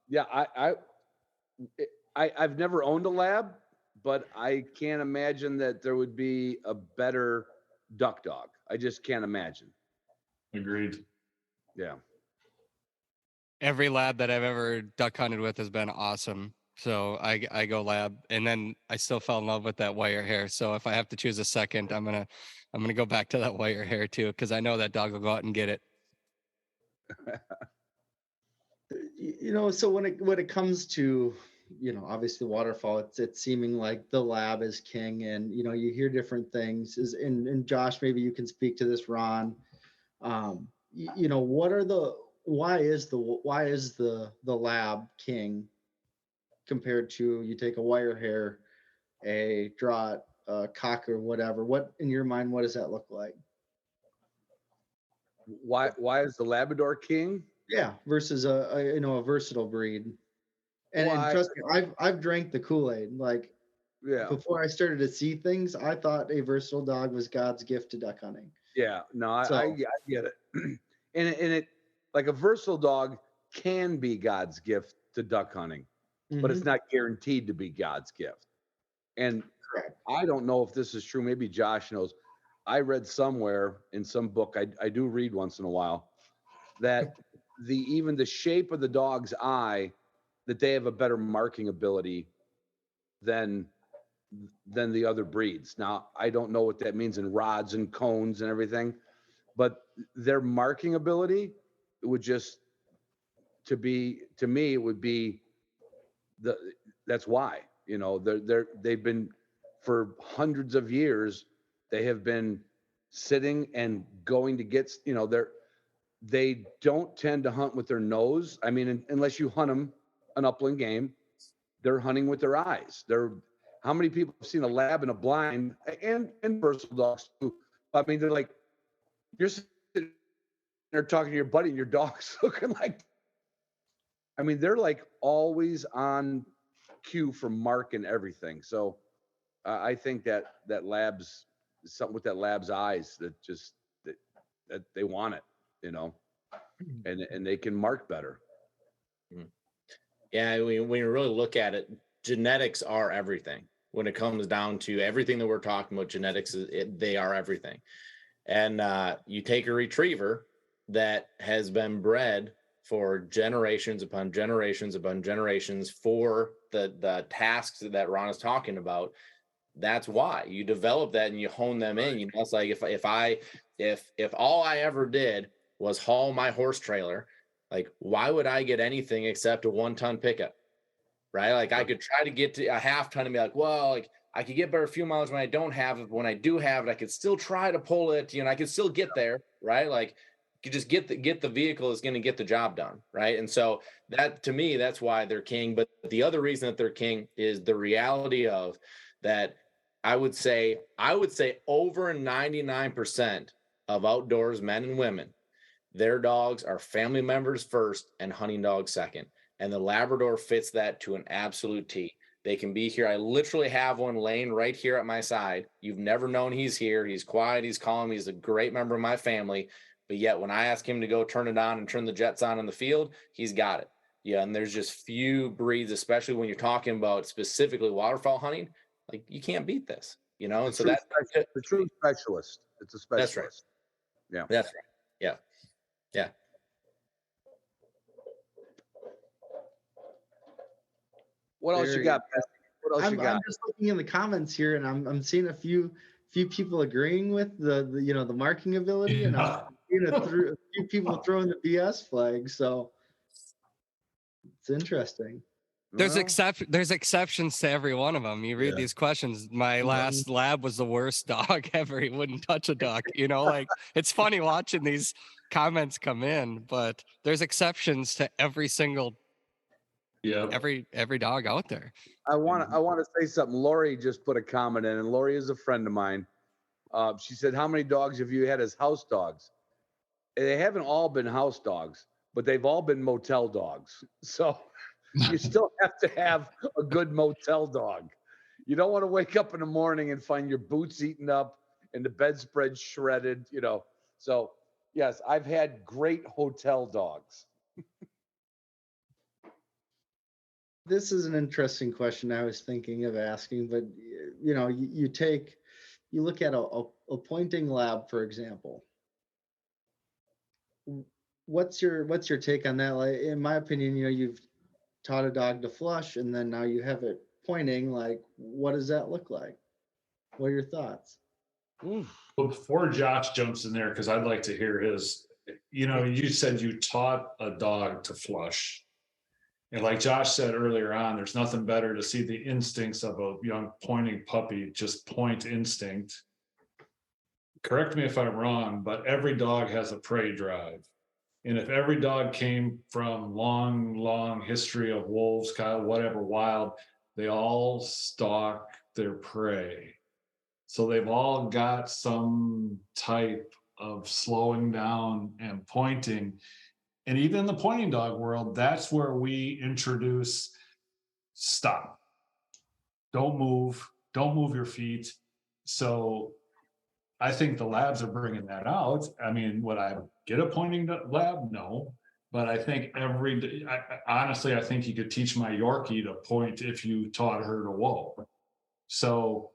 Yeah, I've never owned a lab, but I can't imagine that there would be a better duck dog. I just can't imagine. Agreed. Yeah. Every lab that I've ever duck hunted with has been awesome. So I go lab, and then I still fell in love with that wire hair. So if I have to choose a second, I'm gonna go back to that wire hair too, because I know that dog will go out and get it. So when it comes to, obviously waterfall, it's seeming like the lab is king, and you hear different things. And Josh, maybe you can speak to this, Ron. Why is the lab king compared to, you take a wire hair, a draught, a cocker, whatever? What, in your mind, what does that look like? Why is the Labrador king? Yeah, versus a versatile breed. And trust me, I've drank the Kool-Aid. Like, Yeah. before I started to see things, I thought a versatile dog was God's gift to duck hunting. Yeah, no, I get it. and it like a versatile dog can be God's gift to duck hunting, but it's not guaranteed to be God's gift. And Correct. I don't know if this is true. Maybe Josh knows. I read somewhere in some book, I do read once in a while, that even the shape of the dog's eye, that they have a better marking ability than the other breeds. Now, I don't know what that means in rods and cones and everything, but their marking ability would just, to me, it would be that's why, they've been, for hundreds of years, they have been sitting and going to get, they don't tend to hunt with their nose. I mean, unless you hunt them an upland game, they're hunting with their eyes. How many people have seen a lab in a blind, and versatile dogs too? I mean, they're like, you're sitting there talking to your buddy and your dog's looking like, I mean, they're like always on cue for marking everything. So I think that labs, something with that lab's eyes, that just, that they want it, and they can mark better. Yeah, when you really look at it, genetics are everything. When it comes down to everything that we're talking about, genetics, they are everything. And you take a retriever that has been bred for generations upon generations upon generations for the tasks that Ron is talking about. That's why you develop that and you hone them in. It's like if all I ever did was haul my horse trailer, like, why would I get anything except a 1-ton pickup? Right? Like, I could try to get to a half ton and be like, well, like, I could get better fuel mileage when I don't have it. When I do have it, I could still try to pull it. I could still get there, right? Like, you just get the vehicle is going to get the job done, right? And so that, to me, that's why they're king. But the other reason that they're king is the reality of that. I would say over 99% of outdoors men and women, their dogs are family members first and hunting dogs second. And the Labrador fits that to an absolute T. They can be here. I literally have one laying right here at my side. You've never known he's here. He's quiet. He's calm. He's a great member of my family. But yet when I ask him to go turn it on and turn the jets on in the field, he's got it. Yeah, and there's just few breeds, especially when you're talking about specifically waterfowl hunting, like, you can't beat this, And so that's the true specialist. It's a specialist. That's right. Yeah. That's right. Yeah. Yeah. What else you got, Beth? What else you got? I'm just looking in the comments here, and I'm seeing a few people agreeing with the the marking ability, and I'm seeing a few people throwing the BS flag. So it's interesting. There's exceptions to every one of them. You read these questions. My last lab was the worst dog ever. He wouldn't touch a duck. Like, it's funny watching these comments come in, but there's exceptions to every single, every dog out there. I want to say something. Lori just put a comment in, and Lori is a friend of mine. She said, "How many dogs have you had as house dogs?" they haven't all been house dogs, but they've all been motel dogs. So you still have to have a good motel dog. You don't want to wake up in the morning and find your boots eaten up and the bedspread shredded, you know. So yes, I've had great hotel dogs. This is an interesting question I was thinking of asking, but you know, you look at a pointing lab, for example. What's your take on that? Like, in my opinion, you know, you've taught a dog to flush and then now you have it pointing. Like, what does that look like? What are your thoughts? Well, before Josh jumps in there, because I'd like to hear his, you know, you said you taught a dog to flush. And like Josh said earlier on, there's nothing better to see the instincts of a young pointing puppy, just point instinct. Correct me if I'm wrong, but every dog has a prey drive. And if every dog came from long history of wolves, coyote, whatever, wild, they all stalk their prey. So they've all got some type of slowing down and pointing. And even in the pointing dog world, that's where we introduce stop. Don't move your feet. So I think the labs are bringing that out. I mean, would I get a pointing lab? No. But I think honestly, I think you could teach my Yorkie to point if you taught her to whoa. So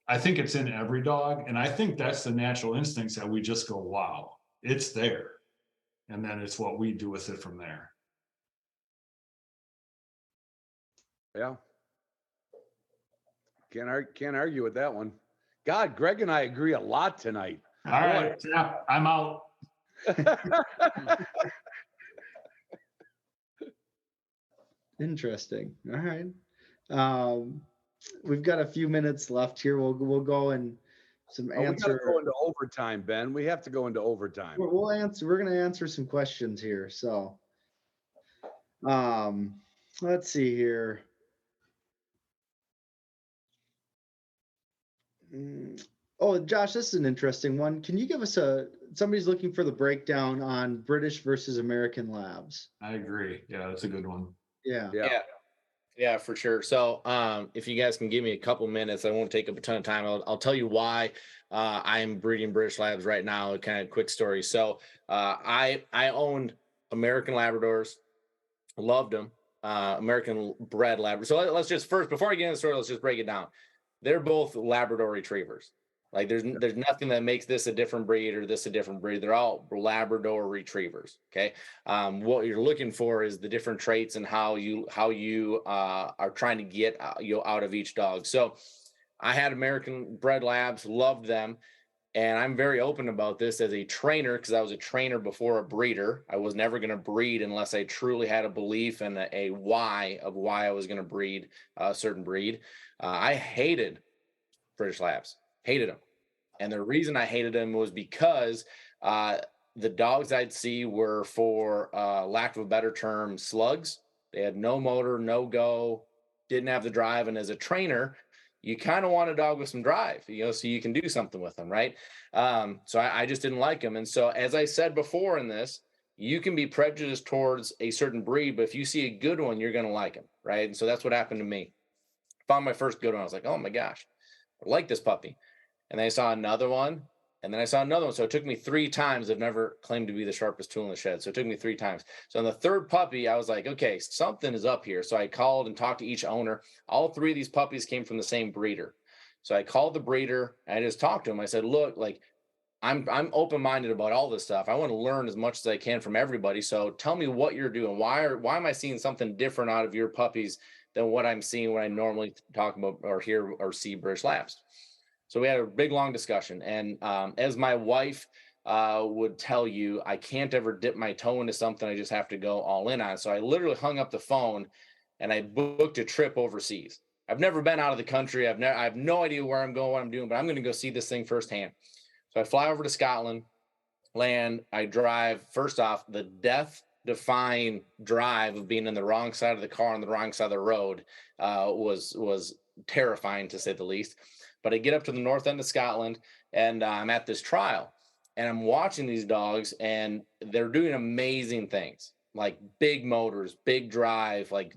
I think it's in every dog. And I think that's the natural instincts that we just go, wow, it's there. And then it's what we do with it from there. Yeah. Can't argue with that one. God, Greg and I agree a lot tonight. All right. Yeah, I'm out. Interesting. All right. We've got a few minutes left here. We'll go and some We got to answer. go into overtime, Ben. We have to go into overtime. We'll answer. We're going to answer some questions here. So, let's see here. Oh, Josh, this is an interesting one. Can you give us somebody's looking for the breakdown on British versus American labs? I agree. Yeah, that's a good one. Yeah. Yeah, for sure. So if you guys can give me a couple minutes, I won't take up a ton of time. I'll tell you why I'm breeding British Labs right now. Kind of quick story. So I owned American Labradors, loved them, American bred Labradors. So let's just first, before I get into the story, let's just break it down. They're both Labrador retrievers. Like there's nothing that makes this a different breed or this a different breed. They're all Labrador retrievers. Okay. What you're looking for is the different traits and how you are trying to get out of each dog. So I had American bred labs, loved them. And I'm very open about this as a trainer because I was a trainer before a breeder. I was never going to breed unless I truly had a belief and a why of why I was going to breed a certain breed. I hated British Labs, hated them. And the reason I hated them was because the dogs I'd see were, for lack of a better term, slugs. They had no motor, no go, didn't have the drive. And as a trainer, you kind of want a dog with some drive, so you can do something with them, right? So I just didn't like them. And so, as I said before in this, you can be prejudiced towards a certain breed, but if you see a good one, you're going to like them, right? And so that's what happened to me. Found my first good one. I was like, oh my gosh, I like this puppy. And then I saw another one, and then I saw another one. So it took me 3 times. I've never claimed to be the sharpest tool in the shed. So it took me 3 times. So on the third puppy, I was like, okay, something is up here. So I called and talked to each owner. All 3 of these puppies came from the same breeder. So I called the breeder and I just talked to him. I said, look, like I'm open-minded about all this stuff. I want to learn as much as I can from everybody. So tell me what you're doing. Why am I seeing something different out of your puppies than what I'm seeing when I normally talk about or hear or see British Labs? So we had a big, long discussion. And as my wife would tell you, I can't ever dip my toe into something. I just have to go all in on. So I literally hung up the phone and I booked a trip overseas. I've never been out of the country. I have no idea where I'm going, what I'm doing, but I'm going to go see this thing firsthand. So I fly over to Scotland, land. I drive, first off, the death-defying drive of being in the wrong side of the car on the wrong side of the road was terrifying, to say the least. But I get up to the north end of Scotland, and I'm at this trial. and I'm watching these dogs, and they're doing amazing things, like big motors, big drive, like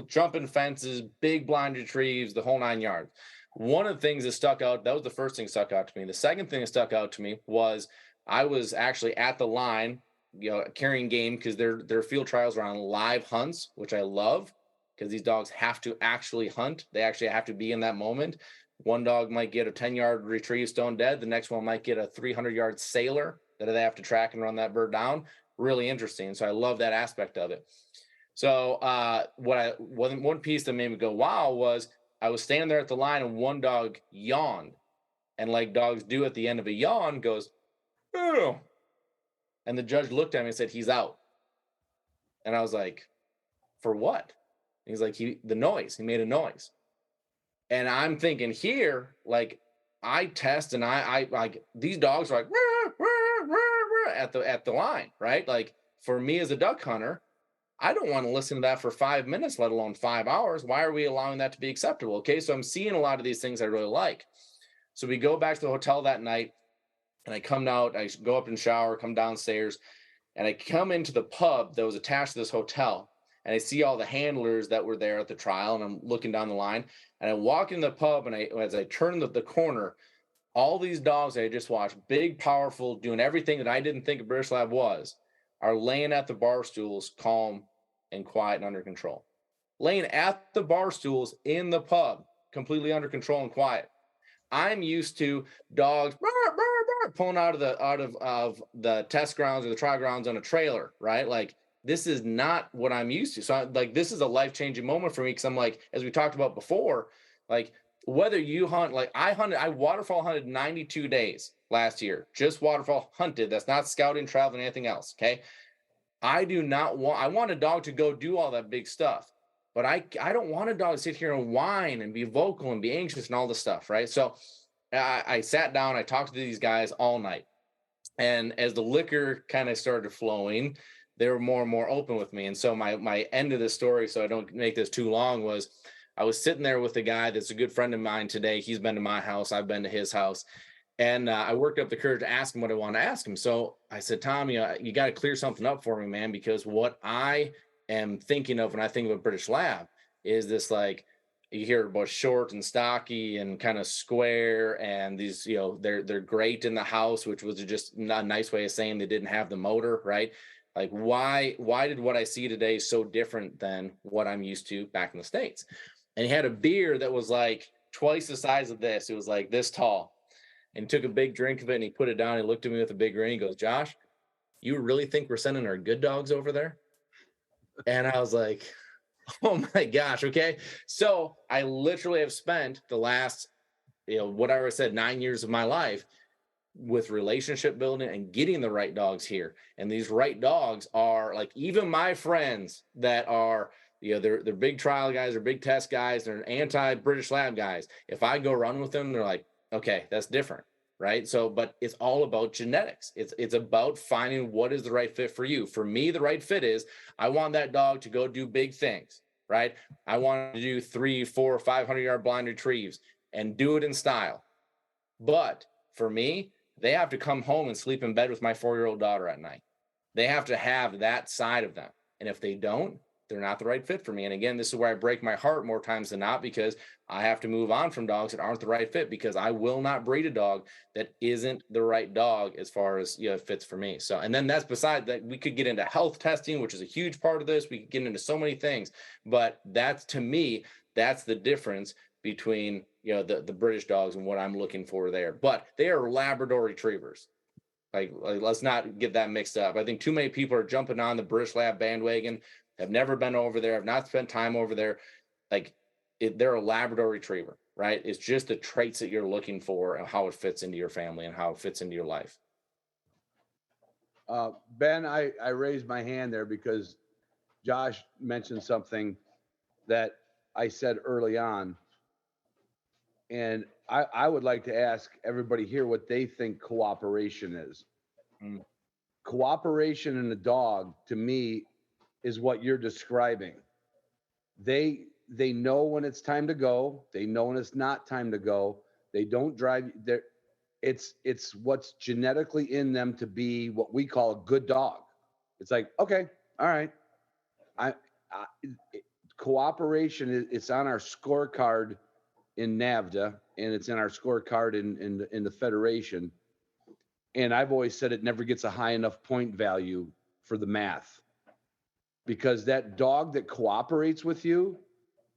jumping fences, big blind retrieves, the whole 9 yards. One of the things that stuck out, that was the first thing that stuck out to me. The second thing that stuck out to me was I was actually at the line, carrying game, because their field trials are on live hunts, which I love, because these dogs have to actually hunt. They actually have to be in that moment. One dog might get a 10-yard retrieve stone dead. The next one might get a 300-yard sailor that they have to track and run that bird down. Really interesting. So I love that aspect of it. So one piece that made me go, wow, was I was standing there at the line and one dog yawned. And like dogs do at the end of a yawn, goes, oh. And the judge looked at me and said, he's out. And I was like, for what? And he's like, the noise. He made a noise. And I'm thinking here, like, I test and I like, these dogs are like rah, rah, rah, rah, at the line, right? Like, for me as a duck hunter, I don't want to listen to that for 5 minutes, let alone 5 hours. Why are we allowing that to be acceptable? Okay, so I'm seeing a lot of these things I really like. So we go back to the hotel that night, and I come out, I go up and shower, come downstairs, and I come into the pub that was attached to this hotel. And I see all the handlers that were there at the trial, and I'm looking down the line, and I walk in the pub, and as I turn the corner, all these dogs I just watched, big, powerful, doing everything that I didn't think a British Lab was, are laying at the bar stools, calm and quiet and under control. Laying at the bar stools in the pub, completely under control and quiet. I'm used to dogs pulling out of the test grounds or the trial grounds on a trailer, right? Like, this is not what I'm used to. So this is a life-changing moment for me, because I'm like, as we talked about before, like, whether you hunt, like I waterfall hunted 92 days last year, just waterfall hunted. That's not scouting, traveling, anything else. Okay. I want a dog to go do all that big stuff, but I don't want a dog to sit here and whine and be vocal and be anxious and all this stuff. Right. So I sat down, I talked to these guys all night. And as the liquor kind of started flowing, they were more and more open with me. And so my end of the story, so I don't make this too long, was I was sitting there with a guy that's a good friend of mine today. He's been to my house, I've been to his house. And I worked up the courage to ask him what I want to ask him. So I said, Tom, you got to clear something up for me, man, because what I am thinking of when I think of a British Lab is this, like, you hear about short and stocky and kind of square, and these, they're great in the house, which was just a nice way of saying they didn't have the motor, right? Like, why did what I see today so different than what I'm used to back in the States? And he had a beer that was like twice the size of this. It was like this tall. And he took a big drink of it, and he put it down. He looked at me with a big grin. He goes, Josh, you really think we're sending our good dogs over there? And I was like, oh my gosh. Okay. So I literally have spent the last, whatever I said, 9 years of my life with relationship building and getting the right dogs here. And these right dogs are, like, even my friends that are, they're big trial guys, they're big test guys, they're anti-British Lab guys. If I go run with them, they're like, okay, that's different. Right. So, but it's all about genetics. It's about finding what is the right fit for you. For me, the right fit is I want that dog to go do big things. Right. I want to do 300, 400, 500-yard blind retrieves and do it in style. But for me, they have to come home and sleep in bed with my 4-year-old daughter at night. They have to have that side of them. And if they don't, they're not the right fit for me. And again, this is where I break my heart more times than not, because I have to move on from dogs that aren't the right fit, because I will not breed a dog that isn't the right dog as far as fits for me. So, and then that's beside that, we could get into health testing, which is a huge part of this. We could get into so many things, but that's, to me, that's the difference between the British dogs and what I'm looking for there. But they are Labrador retrievers. Like, let's not get that mixed up. I think too many people are jumping on the British Lab bandwagon, have never been over there, have not spent time over there. Like, they're a Labrador retriever, right? It's just the traits that you're looking for and how it fits into your family and how it fits into your life. Ben, I raised my hand there because Josh mentioned something that I said early on. And I would like to ask everybody here what they think cooperation is. Cooperation in a dog, to me, is what you're describing. They know when it's time to go. They know when it's not time to go. They don't drive. it's what's genetically in them to be what we call a good dog. It's like, okay, all right. I cooperation, it's on our scorecard in NAVDA, and it's in our scorecard in the federation. And I've always said it never gets a high enough point value for the math, because that dog that cooperates with you,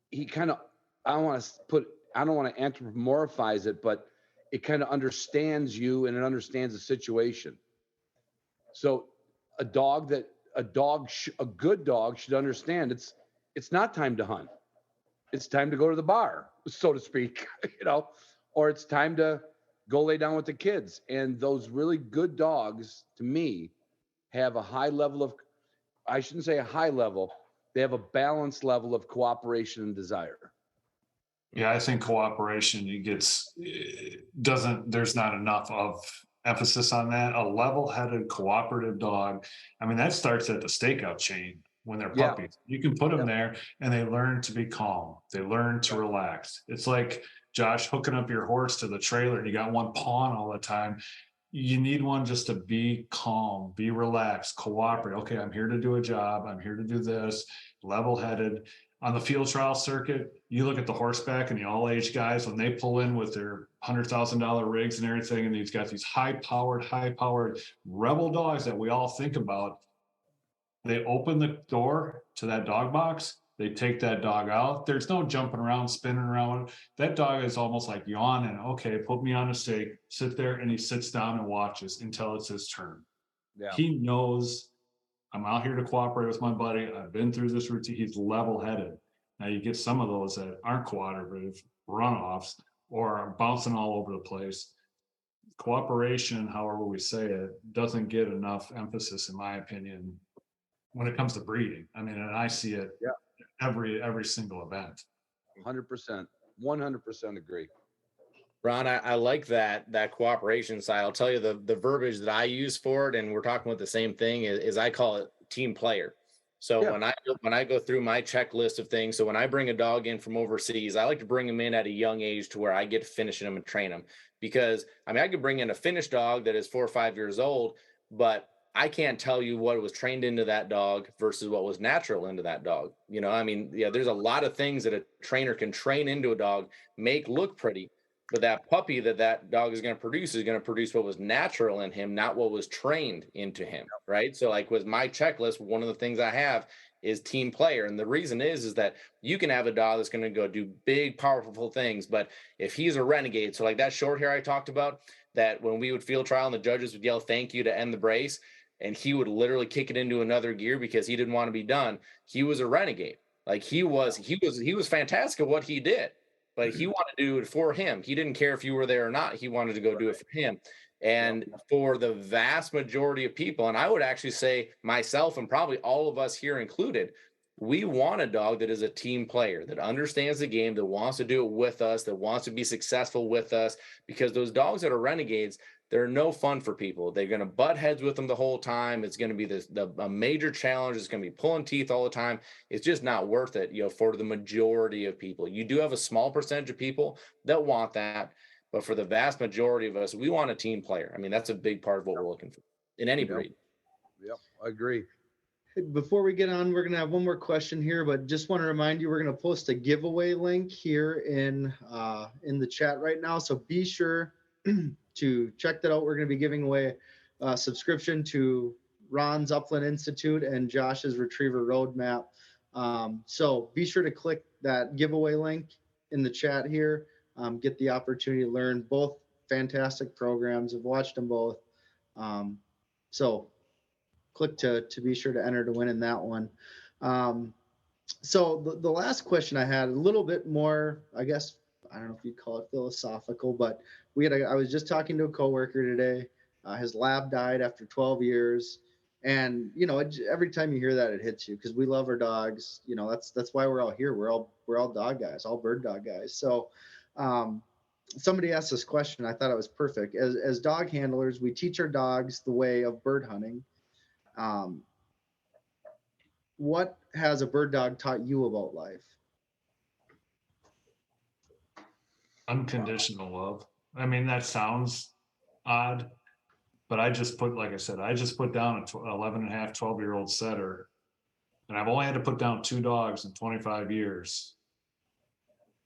he kind of, I don't want to anthropomorphize it, but it kind of understands you and it understands the situation. So a good dog should understand it's not time to hunt. It's time to go to the bar, so to speak, or it's time to go lay down with the kids. And those really good dogs, to me, have a high level of, I shouldn't say a high level, they have a balanced level of cooperation and desire. Yeah, I think cooperation, there's not enough of emphasis on that. A level-headed, cooperative dog, I mean, that starts at the stakeout chain when they're Yeah. puppies. You can put them there and they learn to be calm. They learn to relax. It's like, Josh, hooking up your horse to the trailer and you got one pawn all the time. You need one just to be calm, be relaxed, cooperate. Okay, I'm here to do a job. I'm here to do this, level-headed. On the field trial circuit, you look at the horseback and the all-age guys, when they pull in with their $100,000 rigs and everything, and he's got these high-powered rebel dogs that we all think about. They open the door to that dog box, they take that dog out. There's no jumping around, spinning around. That dog is almost like yawning. Okay, put me on a stake, sit there, and he sits down and watches until it's his turn. Yeah. He knows I'm out here to cooperate with my buddy. I've been through this routine. He's level-headed. Now you get some of those that aren't cooperative, runoffs, or are bouncing all over the place. Cooperation, however we say it, doesn't get enough emphasis, in my opinion, when it comes to breeding. I mean, and I see it every single event. 100%. 100% agree. Ron, I like that cooperation side. I'll tell you the verbiage that I use for it, and we're talking about the same thing, is I call it team player. So when I go through my checklist of things, so when I bring a dog in from overseas, I like to bring him in at a young age to where I get to finish him and train him. Because I mean, I could bring in a finished dog that is 4 or 5 years old, but I can't tell you what was trained into that dog versus what was natural into that dog. I mean, there's a lot of things that a trainer can train into a dog, make look pretty. But that puppy that dog is going to produce what was natural in him, not what was trained into him, right? So like with my checklist, one of the things I have is team player. And the reason is that you can have a dog that's going to go do big, powerful things. But if he's a renegade, so like that short hair I talked about, that when we would field trial and the judges would yell, thank you to end the brace, and he would literally kick it into another gear because he didn't want to be done. He was a renegade. Like he was fantastic at what he did. But he wanted to do it for him. He didn't care if you were there or not. He wanted to go do it for him. And for the vast majority of people, and I would actually say myself and probably all of us here included, we want a dog that is a team player, that understands the game, that wants to do it with us, that wants to be successful with us, because those dogs that are renegades, they're no fun for people. They're going to butt heads with them the whole time. It's going to be a major challenge. It's going to be pulling teeth all the time. It's just not worth it, for the majority of people. You do have a small percentage of people that want that, but for the vast majority of us, we want a team player. I mean, that's a big part of what we're looking for in any breed. Yep, I agree. Before we get on, we're going to have one more question here, but just want to remind you, we're going to post a giveaway link here in the chat right now. So be sure to check that out. We're going to be giving away a subscription to Ron's Upland Institute and Josh's Retriever Roadmap. So be sure to click that giveaway link in the chat here. Get the opportunity to learn both fantastic programs. I've watched them both. So click to be sure to enter to win in that one. So the last question I had, a little bit more, I guess, I don't know if you'd call it philosophical, but I was just talking to a coworker today. His lab died after 12 years. And, every time you hear that, it hits you, because we love our dogs. That's why we're all here. We're all dog guys, all bird dog guys. So somebody asked this question. I thought it was perfect. As dog handlers, we teach our dogs the way of bird hunting. What has a bird dog taught you about life? Unconditional love. I mean, that sounds odd, but I just put, like I said, I just put down a 11 and a half, 12-year-old setter, and I've only had to put down 2 dogs in 25 years.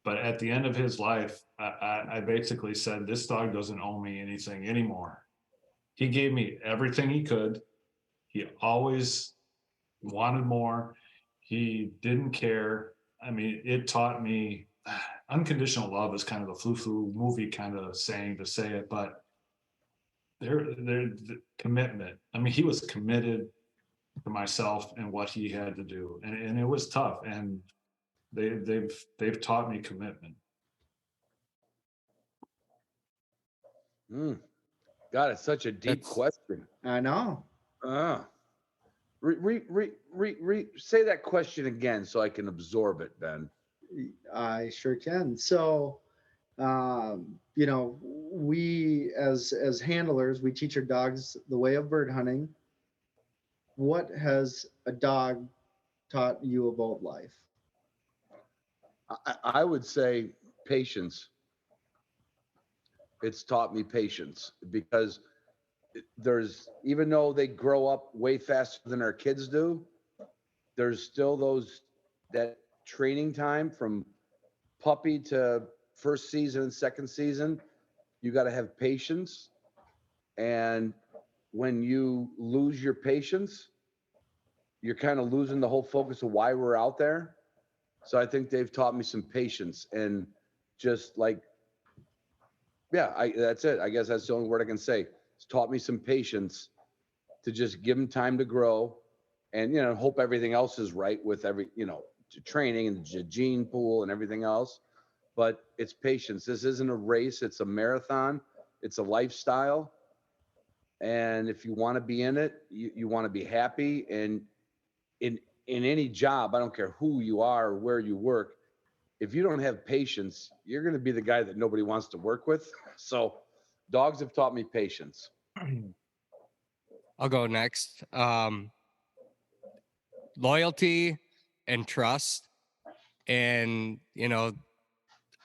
But at the end of his life, I basically said, this dog doesn't owe me anything anymore. He gave me everything he could. He always wanted more. He didn't care. I mean, it taught me unconditional love is kind of the foo-foo movie kind of saying to say it, but the commitment. I mean, he was committed to myself and what he had to do, and it was tough. And they've taught me commitment. God, it's such a deep question. I know. Say that question again so I can absorb it, Ben. I sure can. So, you know, we as handlers, we teach our dogs the way of bird hunting. What has a dog taught you about life? I would say patience. It's taught me patience because there's, even though they grow up way faster than our kids do, there's still that training time from puppy to first season and second season. You got to have patience. And when you lose your patience, you're kind of losing the whole focus of why we're out there. So I think they've taught me some patience and just like, yeah, that's it. I guess that's the only word I can say. It's taught me some patience to just give them time to grow and, you know, hope everything else is right with training and the gene pool and everything else. But it's patience. This isn't a race. It's a marathon. It's a lifestyle. And if you want to be in it, you want to be happy. And in any job, I don't care who you are or where you work, if you don't have patience, you're going to be the guy that nobody wants to work with. So dogs have taught me patience. I'll go next. Loyalty and trust. And, you know,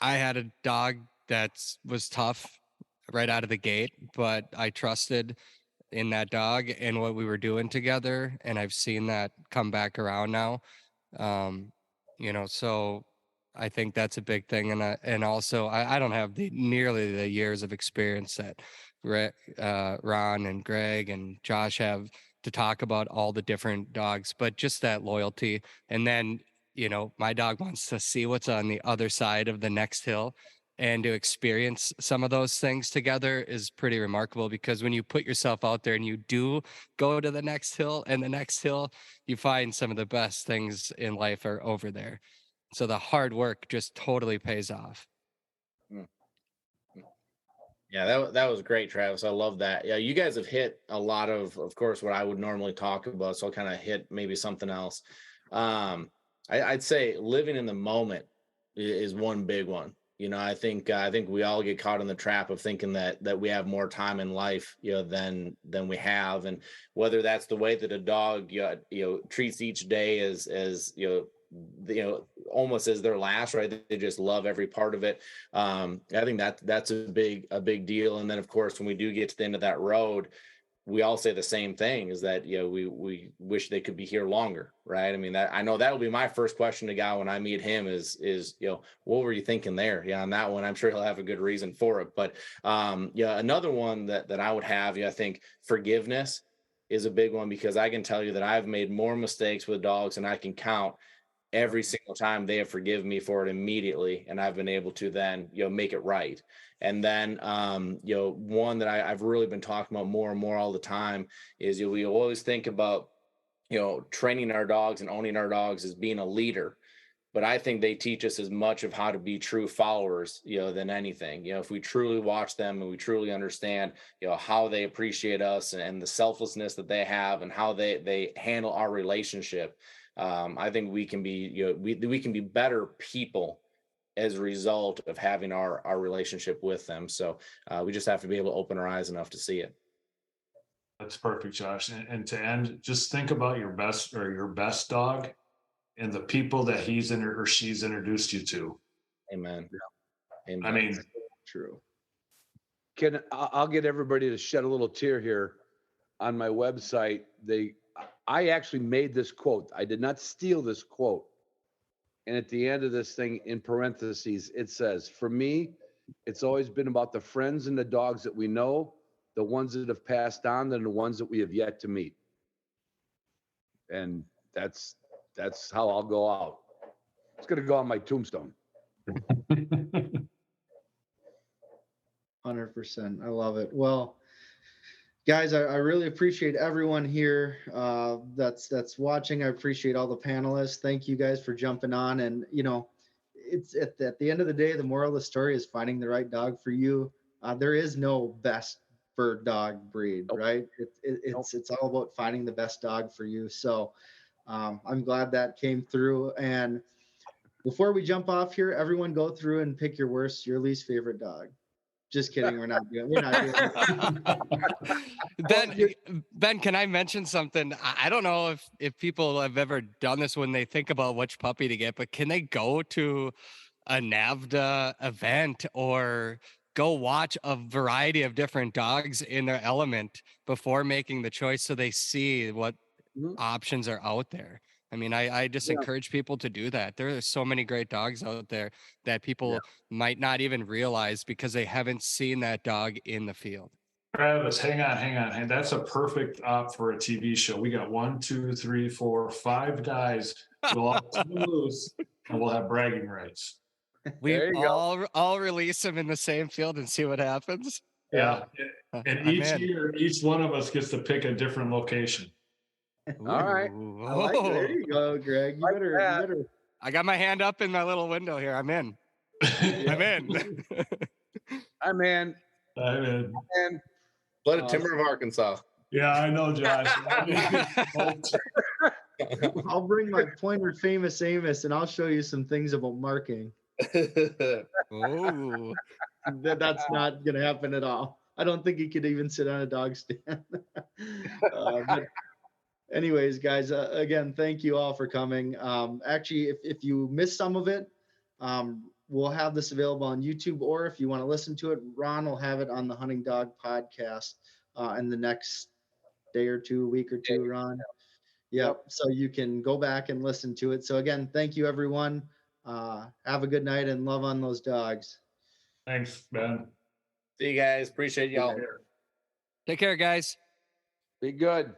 I had a dog that was tough right out of the gate, but I trusted in that dog and what we were doing together. And I've seen that come back around now. You know, so I think that's a big thing. And also I don't have nearly the years of experience that Ron and Greg and Josh have to talk about all the different dogs, but just that loyalty. And then, you know, my dog wants to see what's on the other side of the next hill, and to experience some of those things together is pretty remarkable, because when you put yourself out there and you do go to the next hill and the next hill, you find some of the best things in life are over there. So the hard work just totally pays off. Yeah, that was great, Travis. I love that. Yeah, you guys have hit a lot of course, what I would normally talk about. So I'll kind of hit maybe something else. I'd say living in the moment is one big one. You know, I think we all get caught in the trap of thinking that we have more time in life, you know, than we have, and whether that's the way that a dog, you know, treats each day as almost as their last, right? They just love every part of it. I think that's a big deal. And then of course, when we do get to the end of that road, we all say the same thing, is that, you know, we wish they could be here longer, right? I mean, I know that'll be my first question to Guy when I meet him is, you know, what were you thinking there? Yeah, on that one, I'm sure he'll have a good reason for it. But yeah, another one that I would have, I think forgiveness is a big one, because I can tell you that I've made more mistakes with dogs than I can count. Every single time they have forgiven me for it immediately, and I've been able to then, you know, make it right. And then, you know, one that I've really been talking about more and more all the time is, you know, we always think about, you know, training our dogs and owning our dogs as being a leader. But I think they teach us as much of how to be true followers, you know, than anything. You know, if we truly watch them and we truly understand, you know, how they appreciate us and the selflessness that they have and how they handle our relationship, I think we can be, you know, we can be better people as a result of having our relationship with them. So we just have to be able to open our eyes enough to see it. That's perfect, Josh. And to end, just think about your best dog and the people that he's in or she's introduced you to. Amen. Yeah. Amen. I mean, True. I'll get everybody to shed a little tear here. On my website, I actually made this quote. I did not steal this quote. And at the end of this thing, in parentheses, it says, "For me, it's always been about the friends and the dogs that we know, the ones that have passed on, and the ones that we have yet to meet." And that's how I'll go out. It's gonna go on my tombstone. 100%. I love it. Well, guys, I really appreciate everyone here that's watching. I appreciate all the panelists. Thank you guys for jumping on. And it's at the end of the day, the moral of the story is finding the right dog for you. There is no best bird dog breed, right? It's all about finding the best dog for you. So I'm glad that came through. And before we jump off here, everyone go through and pick your least favorite dog. Just kidding. We're not doing that. Ben, can I mention something? I don't know if people have ever done this when they think about which puppy to get, but can they go to a NAVDA event or go watch a variety of different dogs in their element before making the choice so they see what options are out there? I mean, I just encourage people to do that. There are so many great dogs out there that people might not even realize because they haven't seen that dog in the field. Travis, hang on. That's a perfect op for a TV show. We got 1, 2, 3, 4, 5 guys. We'll all turn loose and we'll have bragging rights. We all release them in the same field and see what happens. Yeah. And each year, each one of us gets to pick a different location. All right. I like it. There you go, Greg. You better. I got my hand up in my little window here. I'm in. I'm in. I'm in. Blood of Timber of Arkansas. Yeah, I know, Josh. I'll bring my pointer famous Amos and I'll show you some things about marking. Oh. That's not going to happen at all. I don't think he could even sit on a dog stand. But anyways, guys, again, thank you all for coming. Actually, if you missed some of it, we'll have this available on YouTube, or if you want to listen to it, Ron will have it on the Hunting Dog podcast in the next day or two, week or two, Ron. Yep. So you can go back and listen to it. So again, thank you, everyone. Have a good night and love on those dogs. Thanks, Ben. See you guys. Appreciate y'all. Take care, guys. Be good.